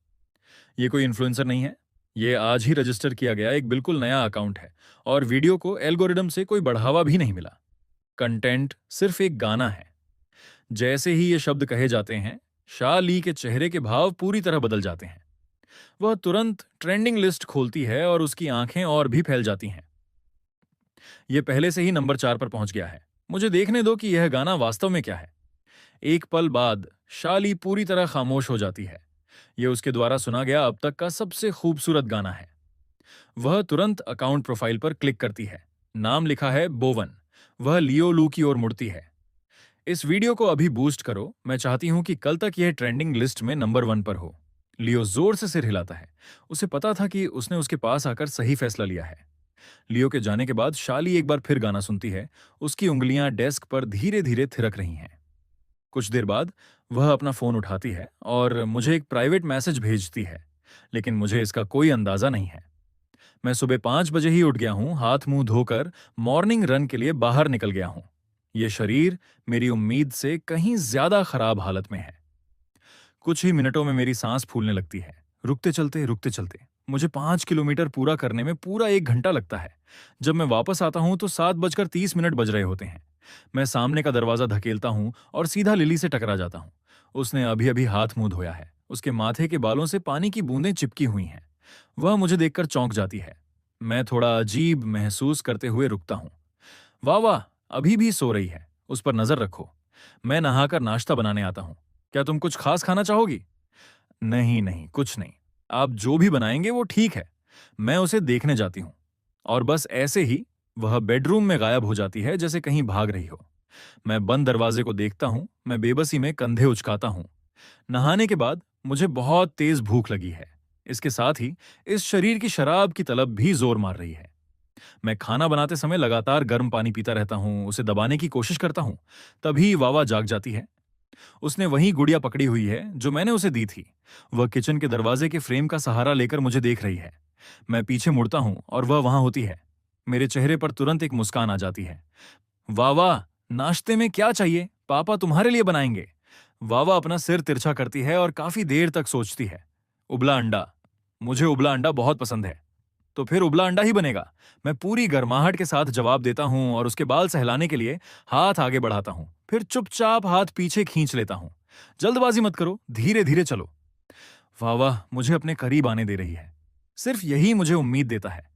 ये कोई इन्फ्लुएंसर नहीं है। ये आज ही रजिस्टर किया गया एक बिल्कुल नया अकाउंट है, और वीडियो को एल्गोरिदम से कोई बढ़ावा भी नहीं मिला। कंटेंट सिर्फ एक गाना है। जैसे ही ये शब्द कहे जाते हैं, शाह ली के चेहरे के भाव पूरी तरह बदल जाते हैं। वह तुरंत ट्रेंडिंग लिस्ट खोलती है और उसकी आंखें और भी फैल जाती हैं। यह पहले से ही नंबर 4 पर पहुंच गया है। मुझे देखने दो कि यह गाना वास्तव में क्या है। एक पल बाद शाह ली पूरी तरह खामोश हो जाती है। यह उसके द्वारा सुना गया अब तक का सबसे खूबसूरत गाना है। वह तुरंत अकाउंट प्रोफाइल पर क्लिक करती है। नाम लिखा है बोवन। वह लियो लू की ओर मुड़ती है। इस वीडियो को अभी बूस्ट करो। मैं चाहती हूं कि कल तक यह ट्रेंडिंग लिस्ट में नंबर 1 पर हो। लियो जोर से सिर हिलाता है। उसे पता था कि उसने उसके पास आकर सही फैसला लिया है। लियो के जाने के बाद शाली एक बार फिर गाना सुनती है। उसकी उंगलियां डेस्क पर धीरे धीरे थिरक रही हैं। कुछ देर बाद वह अपना फोन उठाती है और मुझे एक प्राइवेट मैसेज भेजती है, लेकिन मुझे इसका कोई अंदाजा नहीं है। मैं सुबह 5 बजे ही उठ गया हूं, हाथ मुंह धोकर मॉर्निंग रन के लिए बाहर निकल गया हूं। यह शरीर मेरी उम्मीद से कहीं ज्यादा खराब हालत में है। कुछ ही मिनटों में मेरी सांस फूलने लगती है। रुकते चलते मुझे 5 किलोमीटर पूरा करने में पूरा 1 घंटा लगता है। जब मैं वापस आता हूं तो 7:30 बज रहे होते हैं। मैं सामने का दरवाजा धकेलता हूं और सीधा लिली से टकरा जाता हूं। उसने अभी अभी हाथ मुंह धोया है। उसके माथे के बालों से पानी की बूंदें चिपकी हुई हैं। वह मुझे देखकर चौंक जाती है। मैं थोड़ा अजीब महसूस करते हुए रुकता हूं। वाह वाह, अभी भी सो रही है, उस पर नजर रखो। मैं नहाकर नाश्ता बनाने आता हूं। क्या तुम कुछ खास खाना चाहोगी? नहीं नहीं, कुछ नहीं। आप जो भी बनाएंगे वो ठीक है। मैं उसे देखने जाती हूं, और बस ऐसे ही वह बेडरूम में गायब हो जाती है, जैसे कहीं भाग रही हो। मैं बंद दरवाजे को देखता हूं। मैं बेबसी में कंधे उचकाता हूं। नहाने के बाद मुझे बहुत तेज भूख लगी है। इसके साथ ही इस शरीर की शराब की तलब भी जोर मार रही है। मैं खाना बनाते समय लगातार गर्म पानी पीता रहता हूं, उसे दबाने की कोशिश करता हूं। तभी वावा जाग जाती है। उसने वही गुड़िया पकड़ी हुई है जो मैंने उसे दी थी। वह किचन के दरवाजे के फ्रेम का सहारा लेकर मुझे देख रही है। मैं पीछे मुड़ता हूं और वह वहां होती है। मेरे चेहरे पर तुरंत एक मुस्कान आ जाती है। वावा, नाश्ते में क्या चाहिए? पापा तुम्हारे लिए बनाएंगे। वावा अपना सिर तिरछा करती है और काफी देर तक सोचती है। उबला अंडा। मुझे उबला अंडा बहुत पसंद है। तो फिर उबला अंडा ही बनेगा। मैं पूरी गर्माहट के साथ जवाब देता हूं और उसके बाल सहलाने के लिए हाथ आगे बढ़ाता हूं। फिर चुपचाप हाथ पीछे खींच लेता हूं। जल्दबाजी मत करो, धीरे धीरे चलो। वाह वाह, मुझे अपने करीब आने दे रही है। सिर्फ यही मुझे उम्मीद देता है।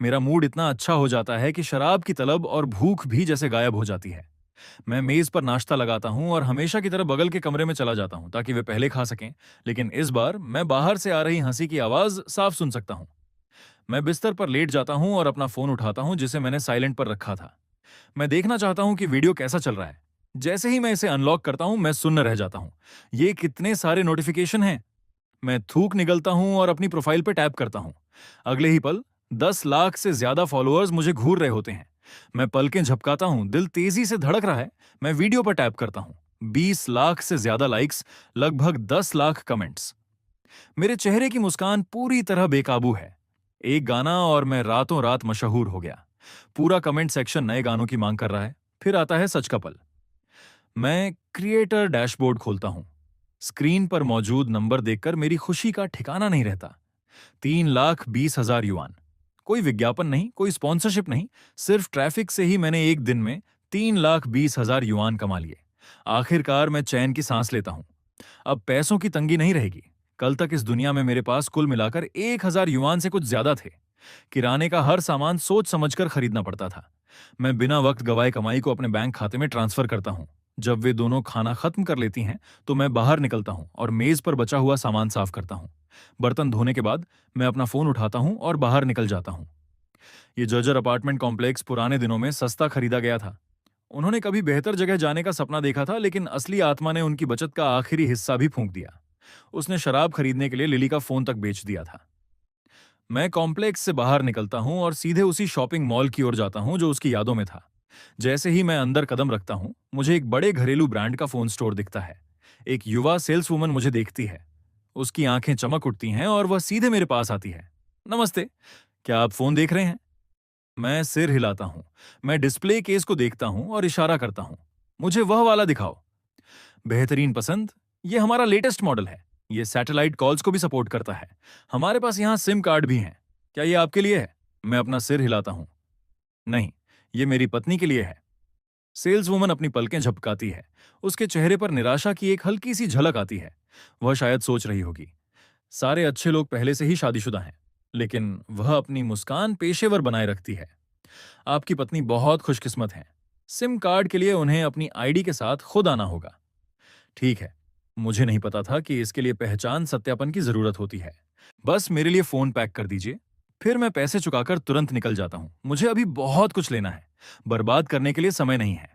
मेरा मूड इतना अच्छा हो जाता है कि शराब की तलब और भूख भी जैसे गायब हो जाती है। मैं मेज पर नाश्ता लगाता हूँ और हमेशा की तरह बगल के कमरे में चला जाता हूँ ताकि वे पहले खा सकें, लेकिन इस बार मैं बाहर से आ रही हंसी की आवाज साफ सुन सकता हूँ। मैं बिस्तर पर लेट जाता हूँ और अपना फोन उठाता हूँ जिसे मैंने साइलेंट पर रखा था। मैं देखना चाहता हूँ कि वीडियो कैसा चल रहा है। जैसे ही मैं इसे अनलॉक करता हूँ, मैं सुन्न रह जाता हूँ। ये कितने सारे नोटिफिकेशन हैं। मैं थूक निगलता हूँ और अपनी प्रोफाइल पे टैप करता हूँ। अगले ही पल 10 लाख से ज्यादा फॉलोअर्स मुझे घूर रहे होते हैं। मैं पलकें झपकाता हूँ, दिल तेजी से धड़क रहा है। मैं वीडियो पर टैप करता हूँ। 20 लाख से ज्यादा लाइक्स, लगभग 10 लाख कमेंट्स। मेरे चेहरे की मुस्कान पूरी तरह बेकाबू है। एक गाना और मैं रातों रात मशहूर हो गया। पूरा कमेंट सेक्शन नए गानों की मांग कर रहा है। फिर आता है सच का पल। मैं क्रिएटर डैशबोर्ड खोलता हूं। स्क्रीन पर मौजूद नंबर देखकर मेरी खुशी का ठिकाना नहीं रहता। 3,20,000 युआन। कोई विज्ञापन नहीं, कोई स्पॉन्सरशिप नहीं, सिर्फ ट्रैफिक से ही मैंने एक दिन में 3,20,000 युआन कमा लिए। आखिरकार मैं चैन की सांस लेता हूं। अब पैसों की तंगी नहीं रहेगी। कल तक इस दुनिया में मेरे पास कुल मिलाकर 1,000 युआन से कुछ ज्यादा थे। किराने का हर सामान सोच समझकर खरीदना पड़ता था। मैं बिना वक्त गवाए कमाई को अपने बैंक खाते में ट्रांसफर करता हूँ। जब वे दोनों खाना खत्म कर लेती हैं, तो मैं बाहर निकलता हूँ और मेज पर बचा हुआ सामान साफ करता हूँ। बर्तन धोने के बाद मैं अपना फोन उठाता हूँ और बाहर निकल जाता हूँ। ये जर्जर अपार्टमेंट कॉम्प्लेक्स पुराने दिनों में सस्ता खरीदा गया था। उन्होंने कभी बेहतर जगह जाने का सपना देखा था, लेकिन असली आत्मा ने उनकी बचत का आखिरी हिस्सा भी फूंक दिया। उसने शराब खरीदने के लिए लिली का फोन तक बेच दिया था। मैं कॉम्प्लेक्स से बाहर निकलता हूं और सीधे उसी शॉपिंग मॉल की ओर जाता हूं जो उसकी यादों में था। जैसे ही मैं अंदर कदम रखता हूं, मुझे एक बड़े घरेलू ब्रांड का फोन स्टोर दिखता है। एक युवा सेल्सवुमन मुझे देखती है। उसकी आंखें चमक उठती हैं और वह सीधे मेरे पास आती है। नमस्ते, क्या आप फोन देख रहे हैं? मैं सिर हिलाता हूं। मैं डिस्प्ले केस को देखता हूं और इशारा करता हूं। मुझे वह वाला दिखाओ। बेहतरीन पसंद। ये हमारा लेटेस्ट मॉडल है। ये सैटेलाइट कॉल्स को भी सपोर्ट करता है। हमारे पास यहाँ सिम कार्ड भी हैं। क्या ये आपके लिए है? मैं अपना सिर हिलाता हूँ। नहीं, ये मेरी पत्नी के लिए है। सेल्सवुमन अपनी पलकें झपकाती है। उसके चेहरे पर निराशा की एक हल्की सी झलक आती है। वह शायद सोच रही होगी, सारे अच्छे लोग पहले से ही शादीशुदा हैं। लेकिन वह अपनी मुस्कान पेशेवर बनाए रखती है। आपकी पत्नी बहुत खुशकिस्मत है। सिम कार्ड के लिए उन्हें अपनी आईडी के साथ खुद आना होगा। ठीक है, मुझे नहीं पता था कि इसके लिए पहचान सत्यापन की जरूरत होती है। बस मेरे लिए फोन पैक कर दीजिए। फिर मैं पैसे चुकाकर तुरंत निकल जाता हूँ। मुझे अभी बहुत कुछ लेना है। बर्बाद करने के लिए समय नहीं है।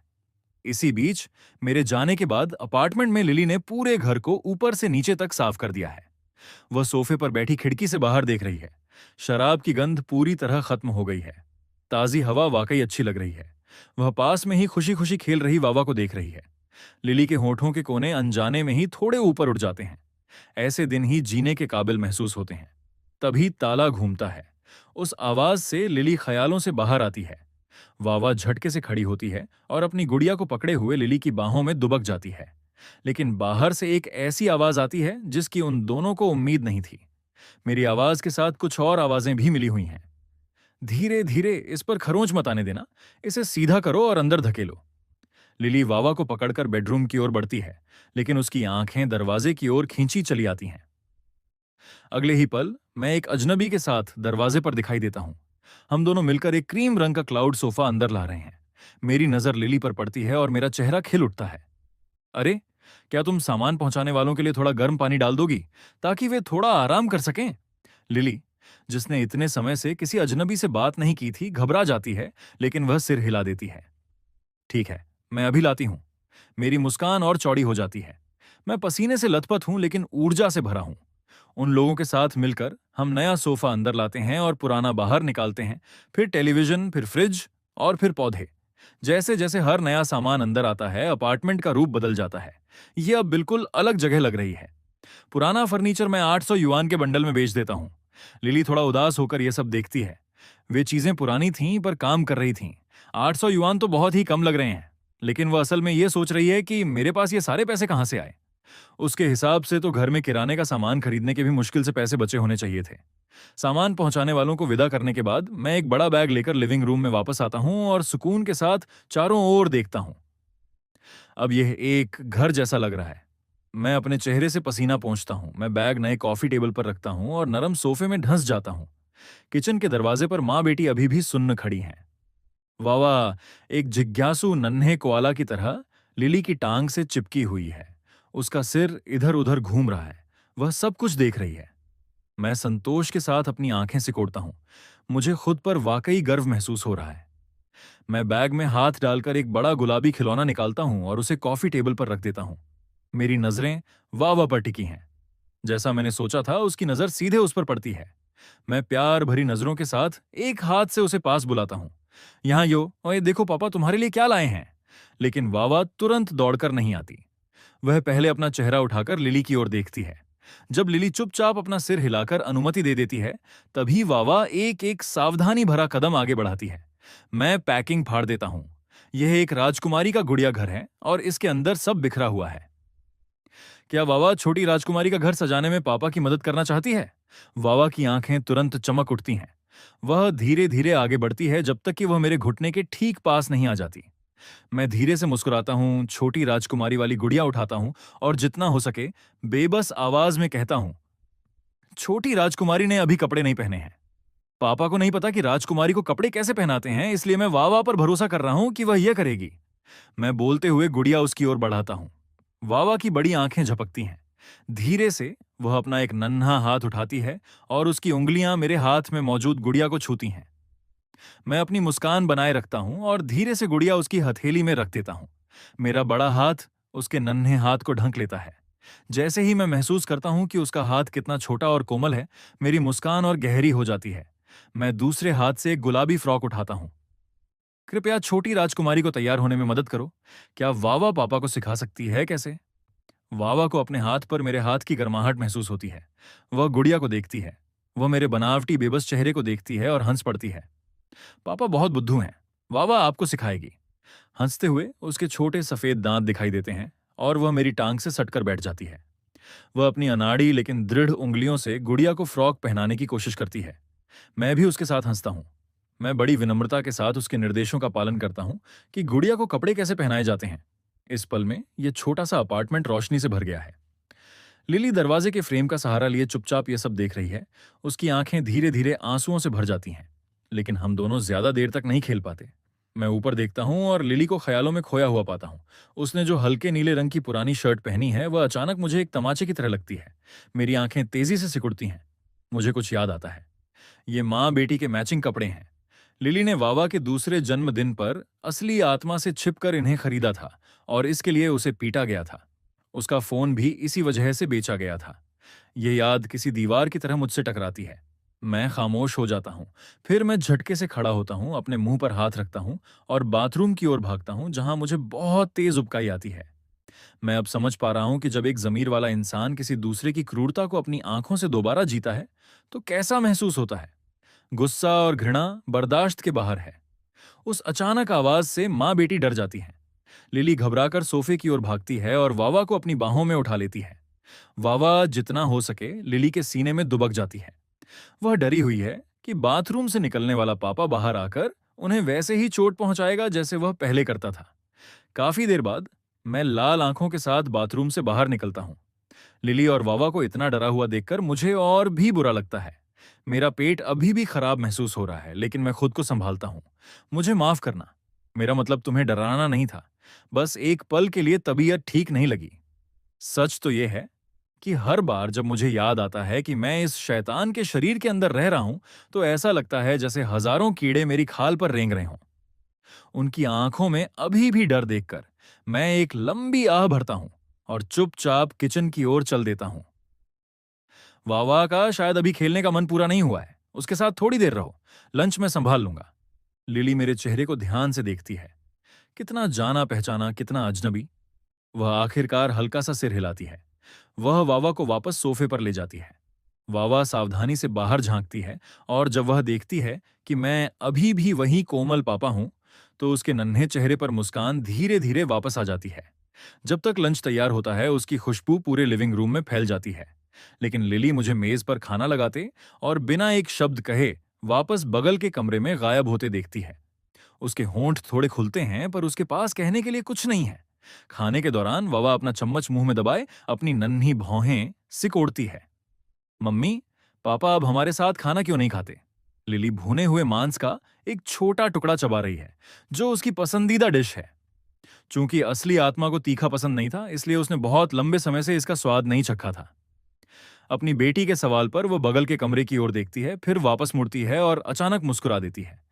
इसी बीच मेरे जाने के बाद अपार्टमेंट में लिली ने पूरे घर को ऊपर से नीचे तक साफ कर दिया है। वह सोफे पर बैठी खिड़की से बाहर देख रही है। शराब की गंध पूरी तरह खत्म हो गई है। ताजी हवा वाकई अच्छी लग रही है। वह पास में ही खुशी खुशी खेल रही वावा को देख रही है। लिली के होठों के कोने अनजाने में ही थोड़े ऊपर उठ जाते हैं। ऐसे दिन ही जीने के काबिल महसूस होते हैं। तभी ताला घूमता है। उस आवाज से लिली ख्यालों से बाहर आती है। वावा झटके से खड़ी होती है और अपनी गुड़िया को पकड़े हुए लिली की बाहों में दुबक जाती है। लेकिन बाहर से एक ऐसी आवाज आती है जिसकी उन दोनों को उम्मीद नहीं थी। मेरी आवाज के साथ कुछ और आवाजें भी मिली हुई हैं। धीरे धीरे, इस पर खरोंच मत आने देना। इसे सीधा करो और अंदर धकेलो। लिली वावा को पकड़कर बेडरूम की ओर बढ़ती है, लेकिन उसकी आंखें दरवाजे की ओर खींची चली आती हैं। अगले ही पल मैं एक अजनबी के साथ दरवाजे पर दिखाई देता हूं। हम दोनों मिलकर एक क्रीम रंग का क्लाउड सोफा अंदर ला रहे हैं। मेरी नजर लिली पर पड़ती है और मेरा चेहरा खिल उठता है। अरे, क्या तुम सामान पहुंचाने वालों के लिए थोड़ा गर्म पानी डाल दोगी ताकि वे थोड़ा आराम कर सकें? लिली, जिसने इतने समय से किसी अजनबी से बात नहीं की थी, घबरा जाती है, लेकिन वह सिर हिला देती है। ठीक है, मैं अभी लाती हूं। मेरी मुस्कान और चौड़ी हो जाती है। मैं पसीने से लथपथ हूं, लेकिन ऊर्जा से भरा हूं। उन लोगों के साथ मिलकर हम नया सोफा अंदर लाते हैं और पुराना बाहर निकालते हैं। फिर टेलीविजन, फिर फ्रिज और फिर पौधे। जैसे जैसे हर नया सामान अंदर आता है, अपार्टमेंट का रूप बदल जाता है। यह अब बिल्कुल अलग जगह लग रही है। पुराना फर्नीचर मैं 800 युआन के बंडल में बेच देता हूँ। लिली थोड़ा उदास होकर यह सब देखती है। वे चीजें पुरानी थीं पर काम कर रही थीं। 800 युआन तो बहुत ही कम लग रहे हैं, लेकिन वह असल में यह सोच रही है कि मेरे पास ये सारे पैसे कहां से आए। उसके हिसाब से तो घर में किराने का सामान खरीदने के भी मुश्किल से पैसे बचे होने चाहिए थे। सामान पहुंचाने वालों को विदा करने के बाद मैं एक बड़ा बैग लेकर लिविंग रूम में वापस आता हूं और सुकून के साथ चारों ओर देखता हूं। अब यह एक घर जैसा लग रहा है। मैं अपने चेहरे से पसीना पोंछता हूं। मैं बैग नए कॉफी टेबल पर रखता हूं और नरम सोफे में ढंस जाता हूं। किचन के दरवाजे पर माँ बेटी अभी भी सुन्न खड़ी हैं। वाह वाह! एक जिज्ञासु नन्हे कोआला की तरह लिली की टांग से चिपकी हुई है। उसका सिर इधर-उधर घूम रहा है। वह सब कुछ देख रही है। मैं संतोष के साथ अपनी आंखें सिकोड़ता हूं। मुझे खुद पर वाकई गर्व महसूस हो रहा है। मैं बैग में हाथ डालकर एक बड़ा गुलाबी खिलौना निकालता हूं और उसे कॉफी टेबल पर रख देता हूं। मेरी नजरें वावा पर टिकी हैं। जैसा मैंने सोचा था, उसकी नजर सीधे उस पर पड़ती है। मैं प्यार भरी नजरों के साथ एक हाथ से उसे पास बुलाता हूं। यहाँ यो, ओए देखो पापा तुम्हारे लिए क्या लाए हैं। लेकिन वावा तुरंत दौड़कर नहीं आती। वह पहले अपना चेहरा उठाकर लिली की ओर देखती है। जब लिली चुपचाप अपना सिर हिलाकर अनुमति दे देती है, तभी वावा एक एक सावधानी भरा कदम आगे बढ़ाती है। मैं पैकिंग फाड़ देता हूं। यह एक राजकुमारी का गुड़िया घर है और इसके अंदर सब बिखरा हुआ है। क्या वावा छोटी राजकुमारी का घर सजाने में पापा की मदद करना चाहती है? वावा की आंखें तुरंत चमक उठती हैं। वह धीरे धीरे आगे बढ़ती है जब तक कि वह मेरे घुटने के ठीक पास नहीं आ जाती। मैं धीरे से मुस्कुराता हूँ, छोटी राजकुमारी वाली गुड़िया उठाता हूँ और जितना हो सके बेबस आवाज में कहता हूँ, छोटी राजकुमारी ने अभी कपड़े नहीं पहने हैं। पापा को नहीं पता कि राजकुमारी को कपड़े कैसे पहनाते हैं, इसलिए मैं वावा पर भरोसा कर रहा हूँ कि वह यह करेगी। मैं बोलते हुए गुड़िया उसकी ओर बढ़ाता हूँ। वावा की बड़ी आंखें झपकती हैं। धीरे से वह अपना एक नन्हा हाथ उठाती है और उसकी उंगलियां मेरे हाथ में मौजूद गुड़िया को छूती हैं। मैं अपनी मुस्कान बनाए रखता हूं और धीरे से गुड़िया उसकी हथेली में रख देता हूं। मेरा बड़ा हाथ उसके नन्हे हाथ को ढक लेता है। जैसे ही मैं महसूस करता हूं कि उसका हाथ कितना छोटा और कोमल है, मेरी मुस्कान और गहरी हो जाती है। मैं दूसरे हाथ से एक गुलाबी फ्रॉक उठाता हूं। कृपया छोटी राजकुमारी को तैयार होने में मदद करो। क्या वावा पापा को सिखा सकती है कैसे? वावा को अपने हाथ पर मेरे हाथ की गर्माहट महसूस होती है। वह गुड़िया को देखती है। वह मेरे बनावटी बेबस चेहरे को देखती है और हंस पड़ती है। पापा बहुत बुद्धू हैं। वावा आपको सिखाएगी। हंसते हुए उसके छोटे सफेद दांत दिखाई देते हैं और वह मेरी टांग से सटकर बैठ जाती है। वह अपनी अनाड़ी लेकिन दृढ़ उंगलियों से गुड़िया को फ्रॉक पहनाने की कोशिश करती है। मैं भी उसके साथ हंसता हूँ। मैं बड़ी विनम्रता के साथ उसके निर्देशों का पालन करता हूँ कि गुड़िया को कपड़े कैसे पहनाए जाते हैं। इस पल में यह छोटा सा अपार्टमेंट रोशनी से भर गया है। लिली दरवाजे के फ्रेम का सहारा लिए चुपचाप ये सब देख रही है। उसकी आंखें धीरे धीरे आंसुओं से भर जाती हैं। लेकिन हम दोनों ज्यादा देर तक नहीं खेल पाते। मैं ऊपर देखता हूँ और लिली को ख्यालों में खोया हुआ पाता हूँ। उसने जो हल्के नीले रंग की पुरानी शर्ट पहनी है, वह अचानक मुझे एक तमाचे की तरह लगती है। मेरी आंखें तेजी से सिकुड़ती हैं। मुझे कुछ याद आता है। ये माँ बेटी के मैचिंग कपड़े हैं। लिली ने वावा के दूसरे जन्मदिन पर असली आत्मा से छिपकर इन्हें खरीदा था और इसके लिए उसे पीटा गया था। उसका फोन भी इसी वजह से बेचा गया था। यह याद किसी दीवार की तरह मुझसे टकराती है। मैं खामोश हो जाता हूं। फिर मैं झटके से खड़ा होता हूं, अपने मुंह पर हाथ रखता हूं और बाथरूम की ओर भागता हूं, जहां मुझे बहुत तेज उबकाई आती है। मैं अब समझ पा रहा हूं कि जब एक जमीर वाला इंसान किसी दूसरे की क्रूरता को अपनी आंखों से दोबारा जीता है, तो कैसा महसूस होता है। गुस्सा और घृणा बर्दाश्त के बाहर है। उस अचानक आवाज से माँ बेटी डर जाती हैं। लिली घबराकर सोफे की ओर भागती है और वावा को अपनी बाहों में उठा लेती है। वावा जितना हो सके लिली के सीने में दुबक जाती है। वह डरी हुई है कि बाथरूम से निकलने वाला पापा बाहर आकर उन्हें वैसे ही चोट पहुंचाएगा जैसे वह पहले करता था। काफी देर बाद मैं लाल आंखों के साथ बाथरूम से बाहर निकलता हूं। लिली और वावा को इतना डरा हुआ देखकर मुझे और भी बुरा लगता है। मेरा पेट अभी भी खराब महसूस हो रहा है, लेकिन मैं खुद को संभालता हूं। मुझे माफ करना। मेरा मतलब तुम्हें डराना नहीं था। बस एक पल के लिए तबीयत ठीक नहीं लगी। सच तो यह है कि हर बार जब मुझे याद आता है कि मैं इस शैतान के शरीर के अंदर रह रहा हूं, तो ऐसा लगता है जैसे हजारों कीड़े मेरी खाल पर रेंग रहे हों। उनकी आंखों में अभी भी डर देखकर मैं एक लंबी आह भरता हूं और चुपचाप किचन की ओर चल देता हूं। वावा का शायद अभी खेलने का मन पूरा नहीं हुआ है। उसके साथ थोड़ी देर रहो। लंच में संभाल लूंगा। लिली मेरे चेहरे को ध्यान से देखती है। कितना जाना पहचाना, कितना अजनबी। वह आखिरकार हल्का सा सिर हिलाती है। वह वावा को वापस सोफे पर ले जाती है। वावा सावधानी से बाहर झांकती है और जब वह देखती है कि मैं अभी भी वही कोमल पापा हूं, तो उसके नन्हे चेहरे पर मुस्कान धीरे धीरे वापस आ जाती है। जब तक लंच तैयार होता है, उसकी खुशबू पूरे लिविंग रूम में फैल जाती है। लेकिन लिली मुझे मेज पर खाना लगाते और बिना एक शब्द कहे वापस बगल के कमरे में गायब होते देखती है। उसके होंठ थोड़े खुलते हैं, पर उसके पास कहने के लिए कुछ नहीं है। खाने के दौरान ववा अपना चम्मच मुंह में दबाए अपनी नन्ही भौहें सिकोड़ती है। मम्मी, पापा अब हमारे साथ खाना क्यों नहीं खाते? लिली भुने हुए मांस का एक छोटा टुकड़ा चबा रही है, जो उसकी पसंदीदा डिश है। चूंकि असली आत्मा को तीखा पसंद नहीं था, इसलिए उसने बहुत लंबे समय से इसका स्वाद नहीं चखा था। अपनी बेटी के सवाल पर वो बगल के कमरे की ओर देखती है, फिर वापस मुड़ती है और अचानक मुस्कुरा देती है।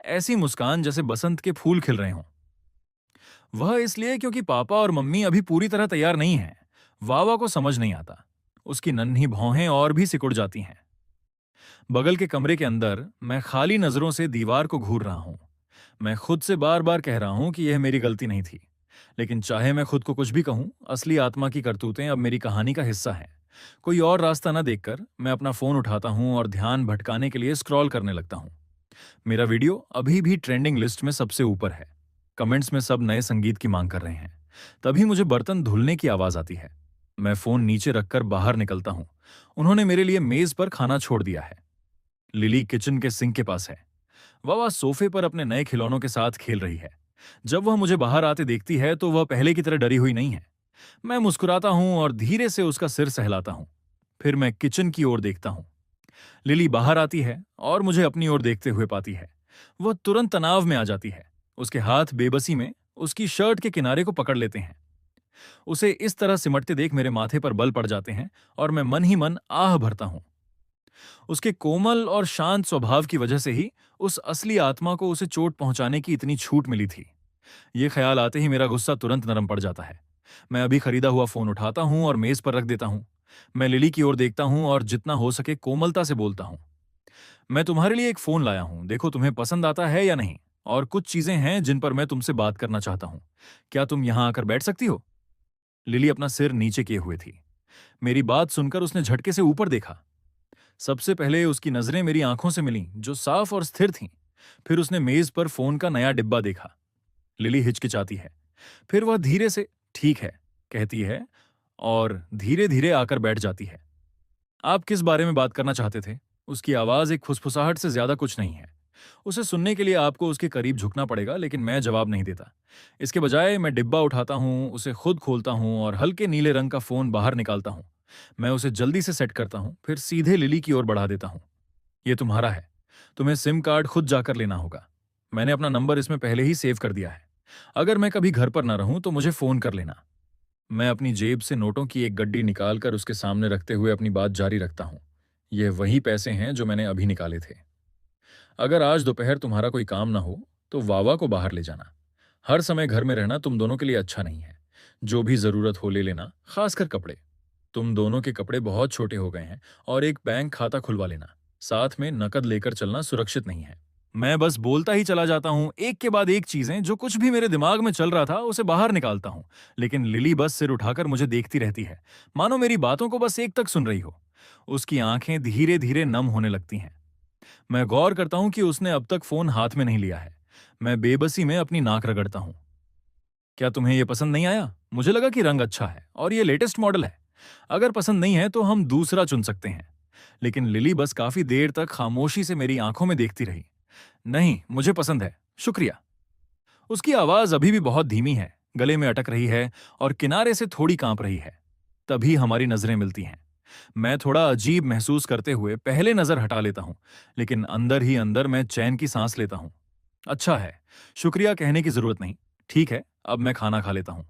ऐसी मुस्कान जैसे बसंत के फूल खिल रहे हों। वह इसलिए क्योंकि पापा और मम्मी अभी पूरी तरह तैयार नहीं हैं। वावा को समझ नहीं आता। उसकी नन्ही भौहें और भी सिकुड़ जाती हैं। बगल के कमरे के अंदर मैं खाली नजरों से दीवार को घूर रहा हूं। मैं खुद से बार बार कह रहा हूं कि यह मेरी गलती नहीं थी। लेकिन चाहे मैं खुद को कुछ भी कहूं, असली आत्मा की करतूतें अब मेरी कहानी का हिस्सा हैं। कोई और रास्ता न देखकर मैं अपना फोन उठाता हूं और ध्यान भटकाने के लिए स्क्रॉल करने लगता हूं। मेरा वीडियो अभी भी ट्रेंडिंग लिस्ट में सबसे ऊपर है। कमेंट्स में सब नए संगीत की मांग कर रहे हैं। तभी मुझे बर्तन धुलने की आवाज आती है। मैं फोन नीचे रखकर बाहर निकलता हूं। उन्होंने मेरे लिए मेज पर खाना छोड़ दिया है। लिली किचन के सिंक के पास है। वह सोफे पर अपने नए खिलौनों के साथ खेल रही है। जब वह मुझे बाहर आते देखती है तो वह पहले की तरह डरी हुई नहीं है। मैं मुस्कुराता हूं और धीरे से उसका सिर सहलाता हूं। फिर मैं किचन की ओर देखता हूं। लिली बाहर आती है और मुझे अपनी ओर देखते हुए पाती है। वह तुरंत तनाव में आ जाती है। उसके हाथ बेबसी में उसकी शर्ट के किनारे को पकड़ लेते हैं। उसे इस तरह सिमटते देख मेरे माथे पर बल पड़ जाते हैं और मैं मन ही मन आह भरता हूं। उसके कोमल और शांत स्वभाव की वजह से ही उस असली आत्मा को उसे चोट पहुंचाने की इतनी छूट मिली थी। ये ख्याल आते ही मेरा गुस्सा तुरंत नरम पड़ जाता है। मैं अभी खरीदा हुआ फोन उठाता हूं और मेज पर रख देता हूं। मैं लिली की ओर देखता हूं और जितना हो सके कोमलता से बोलता हूं। मैं तुम्हारे लिए एक फोन लाया हूं, देखो तुम्हें पसंद आता है या नहीं। और कुछ चीजें हैं जिन पर मैं तुमसे बात करना चाहता हूं। क्या तुम यहां आकर बैठ सकती हो? लिली अपना सिर नीचे किए हुए थी। मेरी बात सुनकर उसने झटके से ऊपर देखा। सबसे पहले उसकी नजरें मेरी आंखों से मिलीं, जो साफ और स्थिर थीं। फिर उसने मेज पर फोन का नया डिब्बा देखा। लिली हिचकिचाती है। फिर वह धीरे से ठीक है कहती है और धीरे धीरे आकर बैठ जाती है। आप किस बारे में बात करना चाहते थे? उसकी आवाज एक फुसफुसाहट से ज्यादा कुछ नहीं है। उसे सुनने के लिए आपको उसके करीब झुकना पड़ेगा, लेकिन मैं जवाब नहीं देता। इसके बजाय मैं डिब्बा उठाता हूं, उसे खुद खोलता हूं और हल्के नीले रंग का फोन बाहर निकालता हूं। मैं उसे जल्दी से सेट करता हूं, फिर सीधे लिली की ओर बढ़ा देता हूं। ये तुम्हारा है। तुम्हें सिम कार्ड खुद जाकर लेना होगा। मैंने अपना नंबर इसमें पहले ही सेव कर दिया है। अगर मैं कभी घर पर ना रहूं तो मुझे फोन कर लेना। मैं अपनी जेब से नोटों की एक गड्डी निकालकर उसके सामने रखते हुए अपनी बात जारी रखता हूं। ये वही पैसे हैं जो मैंने अभी निकाले थे। अगर आज दोपहर तुम्हारा कोई काम ना हो तो वावा को बाहर ले जाना। हर समय घर में रहना तुम दोनों के लिए अच्छा नहीं है। जो भी जरूरत हो ले लेना, खासकर कपड़े। तुम दोनों के कपड़े बहुत छोटे हो गए हैं। और एक बैंक खाता खुलवा लेना। साथ में नकद लेकर चलना सुरक्षित नहीं है। मैं बस बोलता ही चला जाता हूं, एक के बाद एक चीजें। जो कुछ भी मेरे दिमाग में चल रहा था उसे बाहर निकालता हूं। लेकिन लिली बस सिर उठाकर मुझे देखती रहती है, मानो मेरी बातों को बस एक तक सुन रही हो। उसकी आंखें धीरे धीरे नम होने लगती हैं। मैं गौर करता हूं कि उसने अब तक फोन हाथ में नहीं लिया है। मैं बेबसी में अपनी नाक रगड़ता हूं। क्या तुम्हें यह पसंद नहीं आया? मुझे लगा कि रंग अच्छा है और ये लेटेस्ट मॉडल है। अगर पसंद नहीं है तो हम दूसरा चुन सकते हैं। लेकिन लिली बस काफी देर तक खामोशी से मेरी आंखों में देखती रही। नहीं, मुझे पसंद है, शुक्रिया। उसकी आवाज अभी भी बहुत धीमी है, गले में अटक रही है और किनारे से थोड़ी कांप रही है। तभी हमारी नजरें मिलती हैं। मैं थोड़ा अजीब महसूस करते हुए पहले नजर हटा लेता हूं, लेकिन अंदर ही अंदर मैं चैन की सांस लेता हूं। अच्छा है, शुक्रिया कहने की जरूरत नहीं। ठीक है, अब मैं खाना खा लेता हूं।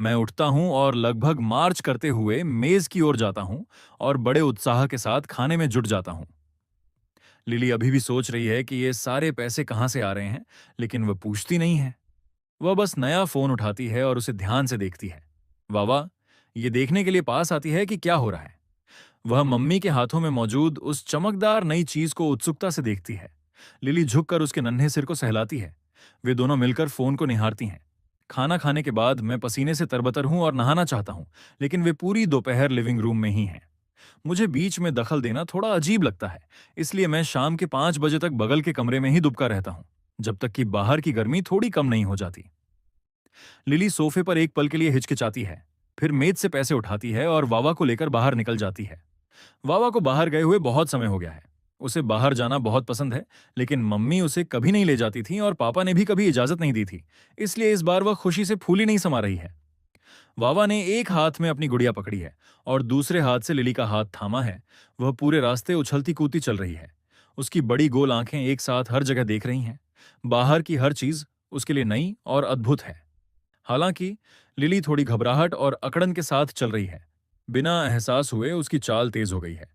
मैं उठता हूं और लगभग मार्च करते हुए मेज की ओर जाता हूं और बड़े उत्साह के साथ खाने में जुट जाता हूं। लिली अभी भी सोच रही है कि ये सारे पैसे कहां से आ रहे हैं, लेकिन वह पूछती नहीं है। वह बस नया फोन उठाती है और उसे ध्यान से देखती है। वावा ये देखने के लिए पास आती है कि क्या हो रहा है। वह मम्मी के हाथों में मौजूद उस चमकदार नई चीज को उत्सुकता से देखती है। लिली झुककर उसके नन्हे सिर को सहलाती है। वे दोनों मिलकर फोन को निहारती हैं। खाना खाने के बाद मैं पसीने से तरबतर हूं और नहाना चाहता हूं, लेकिन वे पूरी दोपहर लिविंग रूम में ही हैं। मुझे बीच में दखल देना थोड़ा अजीब लगता है, इसलिए मैं शाम के 5 बजे तक बगल के कमरे में ही दुबका रहता हूं, जब तक कि बाहर की गर्मी थोड़ी कम नहीं हो जाती। लिली सोफे पर एक पल के लिए हिचकिचाती है, फिर मेज से पैसे उठाती है और वावा को लेकर बाहर निकल जाती है। वावा को बाहर गए हुए बहुत समय हो गया है। उसे बाहर जाना बहुत पसंद है, लेकिन मम्मी उसे कभी नहीं ले जाती थी और पापा ने भी कभी इजाजत नहीं दी थी। इसलिए इस बार वह खुशी से फूली नहीं समा रही है। वावा ने एक हाथ में अपनी गुड़िया पकड़ी है और दूसरे हाथ से लिली का हाथ थामा है। वह पूरे रास्ते उछलती कूदती चल रही है। उसकी बड़ी गोल आंखें एक साथ हर जगह देख रही हैं। बाहर की हर चीज उसके लिए नई और अद्भुत है। हालांकि लिली थोड़ी घबराहट और अकड़न के साथ चल रही है। बिना एहसास हुए उसकी चाल तेज हो गई है।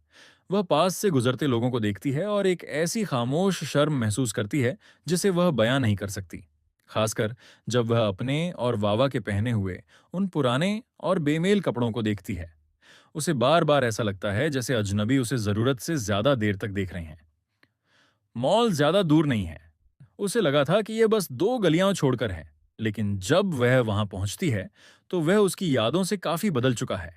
वह पास से गुजरते लोगों को देखती है और एक ऐसी खामोश शर्म महसूस करती है जिसे वह बयां नहीं कर सकती। खासकर जब वह अपने और वावा के पहने हुए उन पुराने और बेमेल कपड़ों को देखती है। उसे बार बार ऐसा लगता है जैसे अजनबी उसे जरूरत से ज्यादा देर तक देख रहे हैं। मॉल ज्यादा दूर नहीं है। उसे लगा था कि यह बस 2 गलियां छोड़कर है, लेकिन जब वह वहां पहुंचती है तो वह उसकी यादों से काफी बदल चुका है।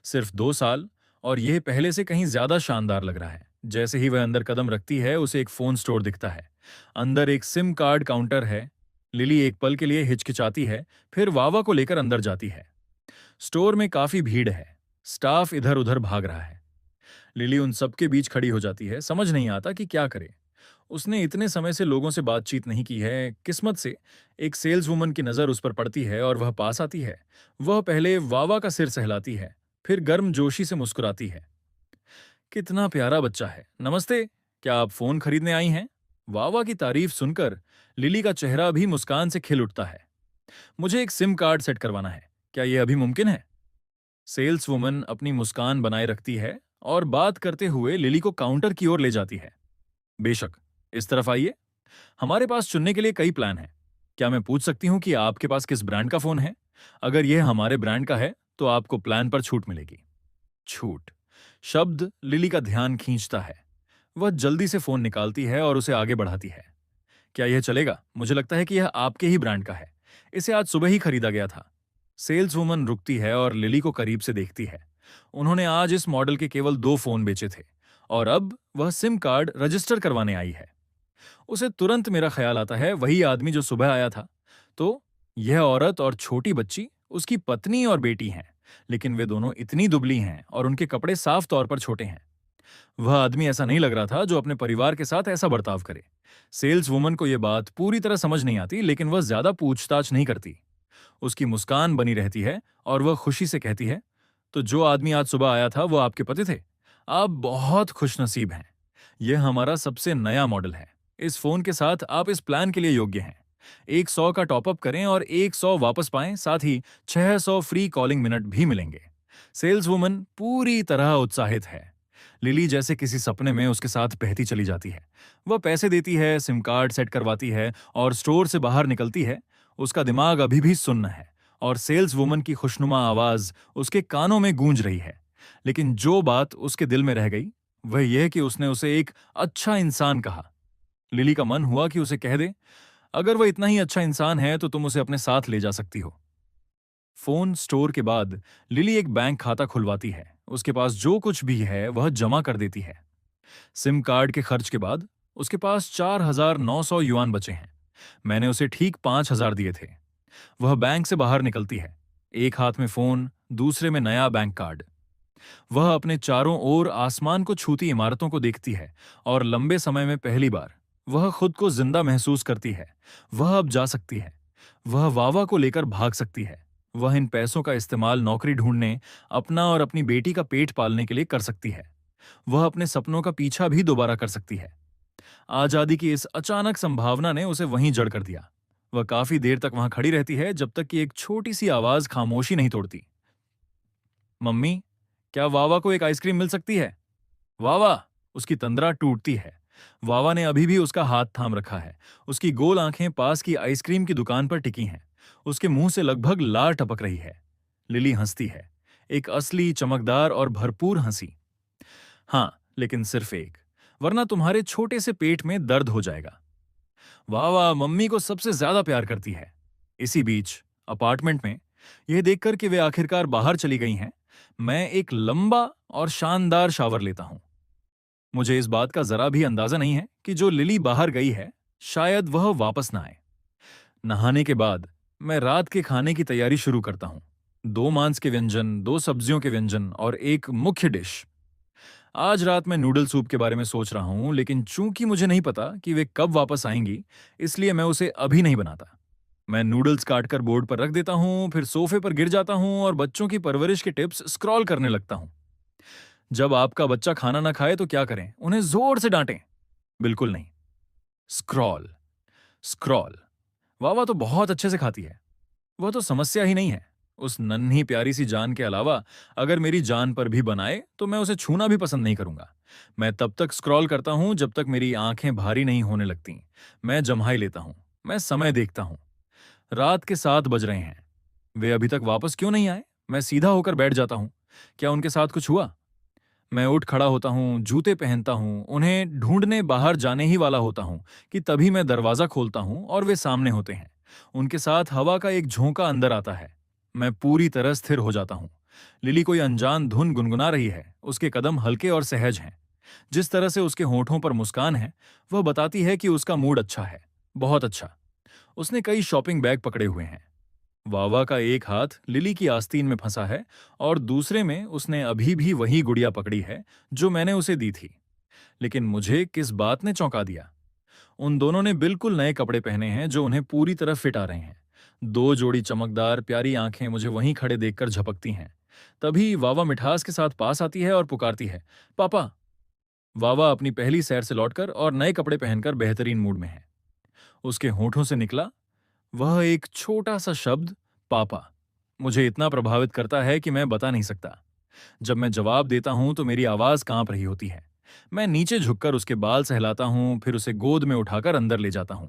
सिर्फ 2 साल, और यह पहले से कहीं ज्यादा शानदार लग रहा है। जैसे ही वह अंदर कदम रखती है उसे एक फोन स्टोर दिखता है। अंदर एक सिम कार्ड काउंटर है। लिली एक पल के लिए हिचकिचाती है, फिर वावा को लेकर अंदर जाती है। स्टोर में काफी भीड़ है। स्टाफ इधर उधर भाग रहा है। लिली उन सबके बीच खड़ी हो जाती है, समझ नहीं आता कि क्या करे। उसने इतने समय से लोगों से बातचीत नहीं की है। किस्मत से एक सेल्स वुमन की नजर उस पर पड़ती है और वह पास आती है। वह पहले वावा का सिर सहलाती है, फिर गर्म जोशी से मुस्कुराती है। कितना प्यारा बच्चा है, नमस्ते। क्या आप फोन खरीदने आई हैं? वावा की तारीफ सुनकर लिली का चेहरा भी मुस्कान से खिल उठता है। मुझे एक सिम कार्ड सेट करवाना है, क्या यह अभी मुमकिन है? सेल्स वुमन अपनी मुस्कान बनाए रखती है और बात करते हुए लिली को काउंटर की ओर ले जाती है। बेशक, इस तरफ आइए। हमारे पास चुनने के लिए कई प्लान हैं। क्या मैं पूछ सकती हूँ कि आपके पास किस ब्रांड का फोन है? अगर यह हमारे ब्रांड का है तो आपको प्लान पर छूट मिलेगी। छूट शब्द लिली का ध्यान खींचता है। वह जल्दी से फोन निकालती है और उसे आगे बढ़ाती है। क्या यह चलेगा? मुझे लगता है कि यह आपके ही ब्रांड का है। इसे आज सुबह ही खरीदा गया था। सेल्स वुमन रुकती है और लिली को करीब से देखती है। उन्होंने आज इस मॉडल के केवल 2 फोन बेचे थे और अब वह सिम कार्ड रजिस्टर करवाने आई है। उसे तुरंत मेरा ख्याल आता है, वही आदमी जो सुबह आया था। तो यह औरत और छोटी बच्ची उसकी पत्नी और बेटी हैं, लेकिन वे दोनों इतनी दुबली हैं और उनके कपड़े साफ तौर पर छोटे हैं। वह आदमी ऐसा नहीं लग रहा था जो अपने परिवार के साथ ऐसा बर्ताव करे। सेल्स वुमन को यह बात पूरी तरह समझ नहीं आती, लेकिन वह ज्यादा पूछताछ नहीं करती। उसकी मुस्कान बनी रहती है और वह खुशी से कहती है, तो जो आदमी आज सुबह आया था वो आपके पति थे? आप बहुत खुशनसीब हैं। यह हमारा सबसे नया मॉडल है। इस फोन के साथ आप इस प्लान के लिए योग्य हैं। 100 का टॉपअप करें और 100 वापस पाएं, साथ ही 600 फ्री कॉलिंग मिनट भी मिलेंगे। सेल्स वुमन पूरी तरह उत्साहित है। लिली जैसे किसी सपने में उसके साथ बहती चली जाती है। वह पैसे देती है, सिम कार्ड सेट करवाती है और स्टोर से बाहर निकलती है। उसका दिमाग अभी भी सुन्न है और सेल्स वुमन की खुशनुमा आवाज उसके कानों में गूंज रही है। लेकिन जो बात उसके दिल में रह गई वह यह कि उसने उसे एक अच्छा इंसान कहा। लिली का मन हुआ कि उसे कह दे, अगर वह इतना ही अच्छा इंसान है तो तुम उसे अपने साथ ले जा सकती हो। फोन स्टोर के बाद लिली एक बैंक खाता खुलवाती है। उसके पास जो कुछ भी है वह जमा कर देती है। सिम कार्ड के खर्च के बाद उसके पास 4,900 युआन बचे हैं। मैंने उसे ठीक 5,000 दिए थे। वह बैंक से बाहर निकलती है, एक हाथ में फोन, दूसरे में नया बैंक कार्ड। वह अपने चारों ओर आसमान को छूती इमारतों को देखती है और लंबे समय में पहली बार वह खुद को जिंदा महसूस करती है। वह अब जा सकती है। वह वावा को लेकर भाग सकती है। वह इन पैसों का इस्तेमाल नौकरी ढूंढने, अपना और अपनी बेटी का पेट पालने के लिए कर सकती है। वह अपने सपनों का पीछा भी दोबारा कर सकती है। आजादी की इस अचानक संभावना ने उसे वहीं जड़ कर दिया। वह काफी देर तक वहां खड़ी रहती है जब तक कि एक छोटी सी आवाज खामोशी नहीं तोड़ती। मम्मी, क्या वावा को एक आइसक्रीम मिल सकती है? वावा! उसकी तंद्रा टूटती है। वावा ने अभी भी उसका हाथ थाम रखा है। उसकी गोल आंखें पास की आइसक्रीम की दुकान पर टिकी हैं। उसके मुंह से लगभग लार टपक रही है। लिली हंसती है, एक असली, चमकदार और भरपूर हंसी। हाँ, लेकिन सिर्फ एक, वरना तुम्हारे छोटे से पेट में दर्द हो जाएगा। वावा मम्मी को सबसे ज्यादा प्यार करती है। इसी बीच अपार्टमेंट में यह देखकर कि वे आखिरकार बाहर चली गई हैं, मैं एक लंबा और शानदार शावर लेता हूं। मुझे इस बात का जरा भी अंदाजा नहीं है कि जो लिली बाहर गई है शायद वह वापस ना आए। नहाने के बाद मैं रात के खाने की तैयारी शुरू करता हूँ। 2 मांस के व्यंजन, 2 सब्जियों के व्यंजन और एक मुख्य डिश। आज रात मैं नूडल सूप के बारे में सोच रहा हूँ, लेकिन चूंकि मुझे नहीं पता कि वे कब वापस आएंगी, इसलिए मैं उसे अभी नहीं बनाता। मैं नूडल्स काटकर बोर्ड पर रख देता हूँ, फिर सोफे पर गिर जाता हूँ और बच्चों की परवरिश के टिप्स स्क्रॉल करने लगता हूँ। जब आपका बच्चा खाना ना खाए तो क्या करें? उन्हें जोर से डांटें। बिल्कुल नहीं। Scroll, scroll. वावा तो बहुत अच्छे से खाती है। वह तो समस्या ही नहीं है। उस नन्ही प्यारी सी जान के अलावा अगर मेरी जान पर भी बनाए तो मैं उसे छूना भी पसंद नहीं करूंगा। मैं तब तक स्क्रॉल करता हूं जब तक मेरी आंखें भारी नहीं होने लगती। मैं जम्हाई लेता हूं। मैं समय देखता हूं। रात के 7 बज रहे हैं। वे अभी तक वापस क्यों नहीं आए? मैं सीधा होकर बैठ जाता हूं। क्या उनके साथ कुछ हुआ? मैं उठ खड़ा होता हूँ, जूते पहनता हूँ, उन्हें ढूंढने बाहर जाने ही वाला होता हूँ कि तभी मैं दरवाजा खोलता हूँ और वे सामने होते हैं। उनके साथ हवा का एक झोंका अंदर आता है। मैं पूरी तरह स्थिर हो जाता हूँ। लिली कोई अनजान धुन गुनगुना रही है। उसके कदम हल्के और सहज हैं। जिस तरह से उसके होठों पर मुस्कान है, वह बताती है कि उसका मूड अच्छा है। बहुत अच्छा। उसने कई शॉपिंग बैग पकड़े हुए हैं। वावा का एक हाथ लिली की आस्तीन में फंसा है और दूसरे में उसने अभी भी वही गुड़िया पकड़ी है जो मैंने उसे दी थी। लेकिन मुझे किस बात ने चौंका दिया? उन दोनों ने बिल्कुल नए कपड़े पहने हैं जो उन्हें पूरी तरह फिट आ रहे हैं। दो जोड़ी चमकदार प्यारी आंखें मुझे वहीं खड़े देखकर झपकती हैं। तभी वावा मिठास के साथ पास आती है और पुकारती है, पापा। वावा अपनी पहली सैर से लौटकर और नए कपड़े पहनकर बेहतरीन मूड में है। उसके होठों से निकला वह एक छोटा सा शब्द, पापा, मुझे इतना प्रभावित करता है कि मैं बता नहीं सकता। जब मैं जवाब देता हूं तो मेरी आवाज कांप रही होती है। मैं नीचे झुककर उसके बाल सहलाता हूं, फिर उसे गोद में उठाकर अंदर ले जाता हूं।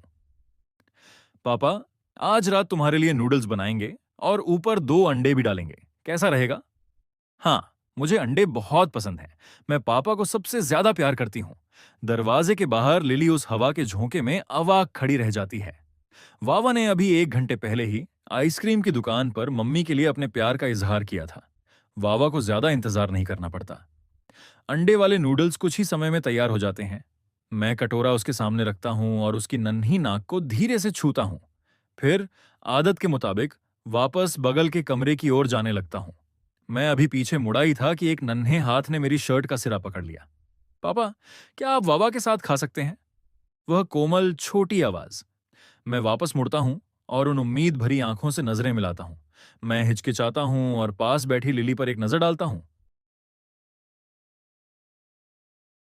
पापा, आज रात तुम्हारे लिए नूडल्स बनाएंगे और ऊपर 2 अंडे भी डालेंगे। कैसा रहेगा? हाँ, मुझे अंडे बहुत पसंद हैं। मैं पापा को सबसे ज्यादा प्यार करती हूँ। दरवाजे के बाहर लिली उस हवा के झोंके में अवाक खड़ी रह जाती है। वावा ने अभी 1 घंटे पहले ही आइसक्रीम की दुकान पर मम्मी के लिए अपने प्यार का इजहार किया था। वावा को ज्यादा इंतजार नहीं करना पड़ता। अंडे वाले नूडल्स कुछ ही समय में तैयार हो जाते हैं। मैं कटोरा उसके सामने रखता हूं और उसकी नन्ही नाक को धीरे से छूता हूं। फिर आदत के मुताबिक वापस बगल के कमरे की ओर जाने लगता हूं। मैं अभी पीछे मुड़ा ही था कि एक नन्हे हाथ ने मेरी शर्ट का सिरा पकड़ लिया। पापा, क्या आप वावा के साथ खा सकते हैं? वह कोमल छोटी आवाज। मैं वापस मुड़ता हूं और उन उम्मीद भरी आंखों से नजरें मिलाता हूं। मैं हिचकिचाता हूं और पास बैठी लिली पर एक नजर डालता हूं।